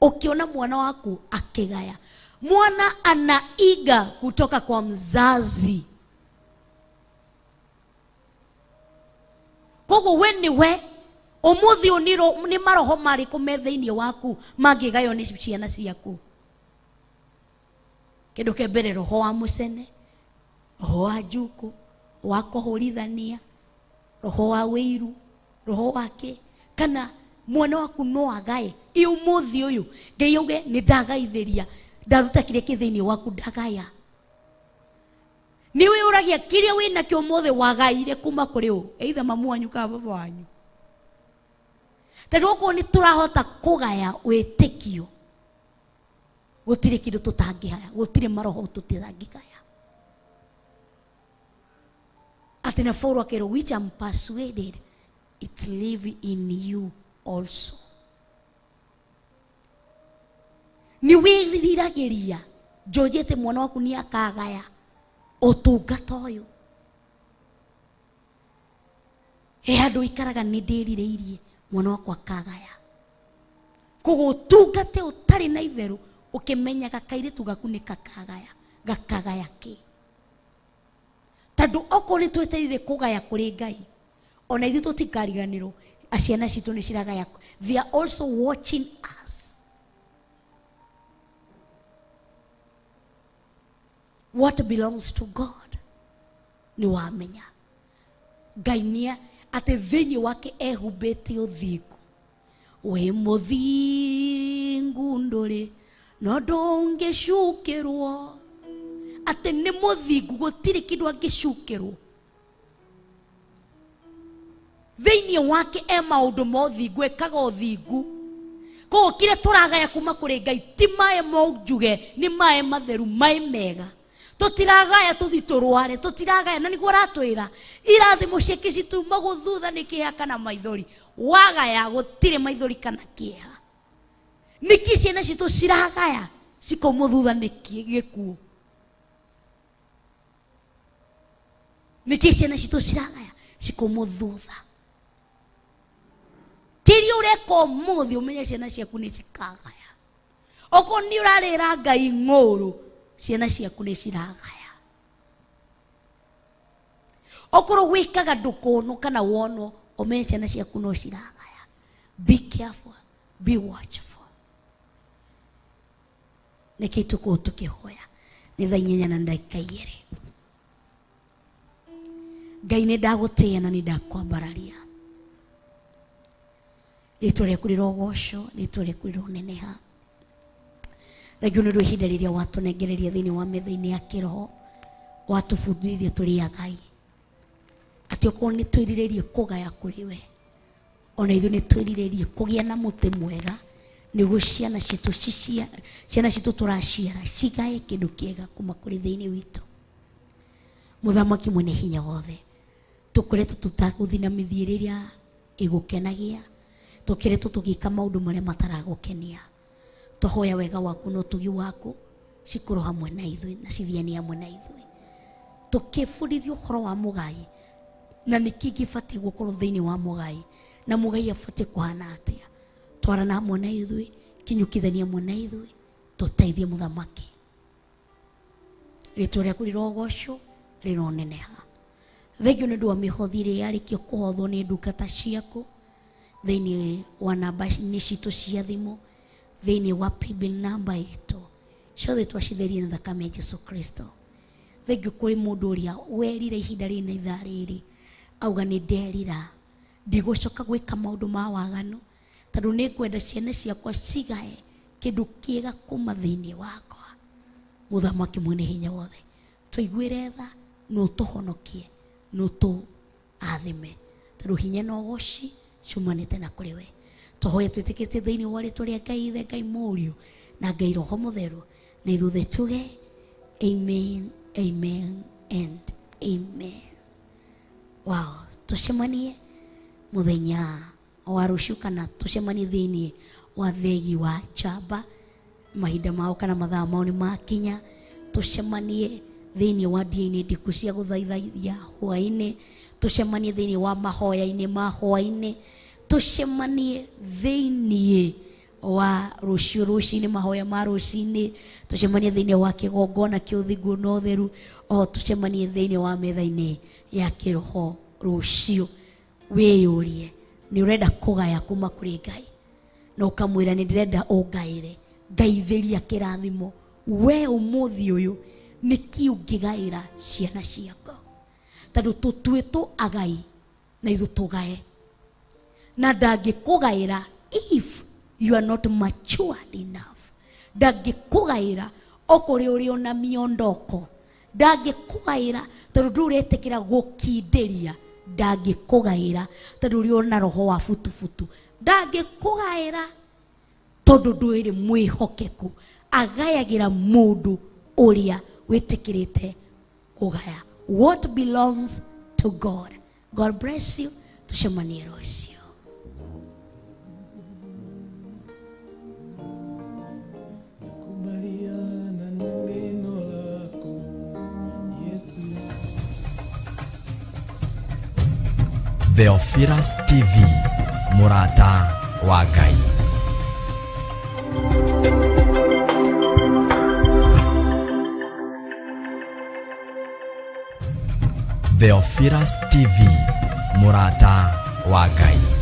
ukiona mwana waku akĩgaya. Mwana anaiga kutoka kwa mzazi. Koguo we niwe ũmũthĩ nĩ maroho marĩkũ me thĩinĩ waku mangĩgaywo nĩ ciana ciaku? Kĩndũ kĩa mbere, roho wa mũcene, roho wa njuku, wa kũhũrithania, roho wa wĩiru, roho wake. Kana mwana waku no agaye. Ũmũthĩ ũyũ Ngai auge nĩ ndagaithĩria, ndaruta kĩrĩa kĩ thĩinĩ waku ndagaya. Nĩ wĩũragia kĩrĩa wĩna kĩo ũmũthĩ wagaire kuma kũrĩ ũ? Either mamu wanyu kana baba wanyu. Tondũ ũguo nĩ tũrahota kũgaya wĩtĩkio. Gũtirĩ kĩndũ tũtangĩgaya, gũtirĩ maroho tũtangĩgaya. Atĩ na Paulo akĩrwo, which I'm persuaded it live in you also. Nĩ wĩriragĩria njũnjĩte mwana waku nĩ akagaya ũtungata ũyũ. He handũ ikaraga nĩ ndĩrirĩirie mwana wakwa akagaya. Koguo ũtungate ũtarĩ na itherũ, ũkĩmenyaga kairĩtu gaku nĩ kakagaya. Gakagaya kĩ? Tondũ okorwo nĩ twetereire kũgaya kũrĩ Ngai, ona ithuĩ tũtikariganĩrwo ciana citũ nĩ ciragaya. They are also watching us. What belongs to God ni wamenya. Ngai nĩ atĩ thĩinĩ wake ehumbĩte ũthingu. We mũthingu ndũrĩ no ndũngĩcukĩrwo. Atĩ nĩ mũthingu, gũtirĩ kĩndũ angĩcukĩrwo. Thĩinĩ wake maũndũ ma ũthingu, ekaga ũthingu. Koguo kĩrĩa tũragaya kuma kũrĩ Ngai ti maĩ monjuge, nĩ maĩ matheru, maĩ mega. Tũtiragaya tũthi tũrware, tũtiragaya. Na nĩguo aratwĩra irathimo ciake cituma gũthutha nĩ kĩeha kana maithori. Wagaya gũtirĩ maithori kana kĩeha. Nĩkĩ ciana citũ ciragaya cikauma thutha nĩ gĩkuũ? Nĩkĩ ciana citũ ciragaya cikauma thutha? Kĩrĩa ũreka ũmũthĩ ũmenye ciana ciaku nĩ cikagaya. Okorwo nĩ ũrarĩra Ngai ng'ũrũ, ciana ciaku nĩ ciragaya. Okorwo wĩkaga ndũkonwo kana wonwo, ũmenye ciana ciaku no ciragaya. Be careful, be watchful. Nĩkĩ tũkorwo tũkĩhoya nĩ thaa 8 na ndagĩka 2. Ngai nĩ ndagũtĩĩa na nĩ ndakwambararia. Rĩtwa rĩaku rĩrogocwo, rĩtwa rĩaku rĩroneneha. Thengiũ nĩ ũndũ ihinda rĩrĩa watũnengereria thĩinĩ wa metha-inĩ ya kĩroho, watũbundithia tũrĩ agai. Atĩ okorwo nĩ twĩrirĩrie kũgaya kũrĩ we, ona ithuĩ nĩ twĩrirĩrie kũgĩa na mũtĩ mwega, nĩguo ciana citũ tũraciara cigae kĩndũ kĩega kuma kũrĩ thĩinĩ witũ. Mũthamaki mwene hinya wothe, tũkoretwo tũtagũthiĩ na mĩthiĩre ĩrĩa ĩgũkenagia, tũkoretwo tũgĩka maũndũ marĩa mataragũkenia. Tũhoya wega waku na ũtugi waku cikorwo hamwe na ithuĩ na cithiani hamwe na ithuĩ. Tũkĩbundithio ũhoro wa mũgai na nĩkĩ gĩbatiĩ gũkorwo thĩinĩ wa mũgai na mũgai abatiĩ kũhana atĩa. Twarana hamwe na ithuĩ, kinyũkithania hamwe na ithuĩ, tũteithie mũthamaki. Rĩtwa rĩaku rĩrogocwo rĩroneneha. Thengio nĩ ũndũ wa mĩhothi ĩrĩa yarĩkia kũhothwo nĩ ndungata ciaku thĩinĩ wa namba-inĩ citũ cia thimũ, thĩinĩ wa paybill namba itũ, ciothe twacitherie na thakame ya Jesu Kristo. Thengio kũrĩ mũndũ ũrĩa werire ihinda rĩrĩ na ithaa rĩrĩ, auga nĩ nderira ndigũcoka gwĩka maũndũ ma waganu tondũ nĩ ngwenda ciana ciakwa cigae kĩndũ kĩega kuma thĩinĩ wakwa. Mũthamaki mwene hinya wothe, tũiguĩre tha na ũtũhonokie na ũtũathime tondũ hinya na ũgooci ciumanĩte na kũrĩ we. Tũhoya twĩtĩkĩtie thĩinĩ wa rĩtwa rĩa Ngai Ithe, Ngai Mũriũ na Ngai Roho Mũtheru, na ithuothe tuge amen, amen and amen. Wow, tũcemanie mũthenya wa rũciũ kana tũcemanie thĩinĩ wa thegi wa Chaba, mahinda mao kana mathaa mao nĩ makinya. Tũcemanie thĩinĩ wa ndĩa-inĩ ndiku cia gũthaithaia hwa-ini, tũcemanie thĩinĩ wa mahoya-inĩ ma hwa-ini, tũcemanie thĩinĩ wa rũciũ rũci-inĩ, mahoya ma rũci-inĩ, tũcemanie thĩinĩ wa kĩgongona kĩa ũthingu na ũtheru, o tũcemanie thĩinĩ wa metha-inĩ ya kĩroho rũciũ. Wĩyũrie nĩ ũrenda kũgaya kuma kũrĩ Ngai na ũkamwĩra nĩ ndĩrenda ũngaĩre, ngaithĩria kĩrathimo. We ũmũthĩ ũyũ nĩkĩ ũngĩgaĩra ciana ciakwa? Tondũ tũtuĩtwo agai na ithuĩ tũgae, na ndangĩkũgaĩra if you are not matured enough. Ndangĩkũgaĩra okũrĩ ũrĩ ona miondoko, ndangĩkũgaĩra tondũ ndũretĩkĩra gũkindĩria, ndangĩkũgaĩra tondũ ũrĩ ona roho wa butubutu, ndangĩkũgaĩra tondũ ndũrĩ mwĩhokeku. Agayagĩra mũndũ ũrĩa wĩtĩkĩrĩte kũgaya. What belongs to God. God bless you. Tucemanie rũciũ. Theophilus TV, Murata wa Ngai. Theophilus TV, Murata wa Ngai.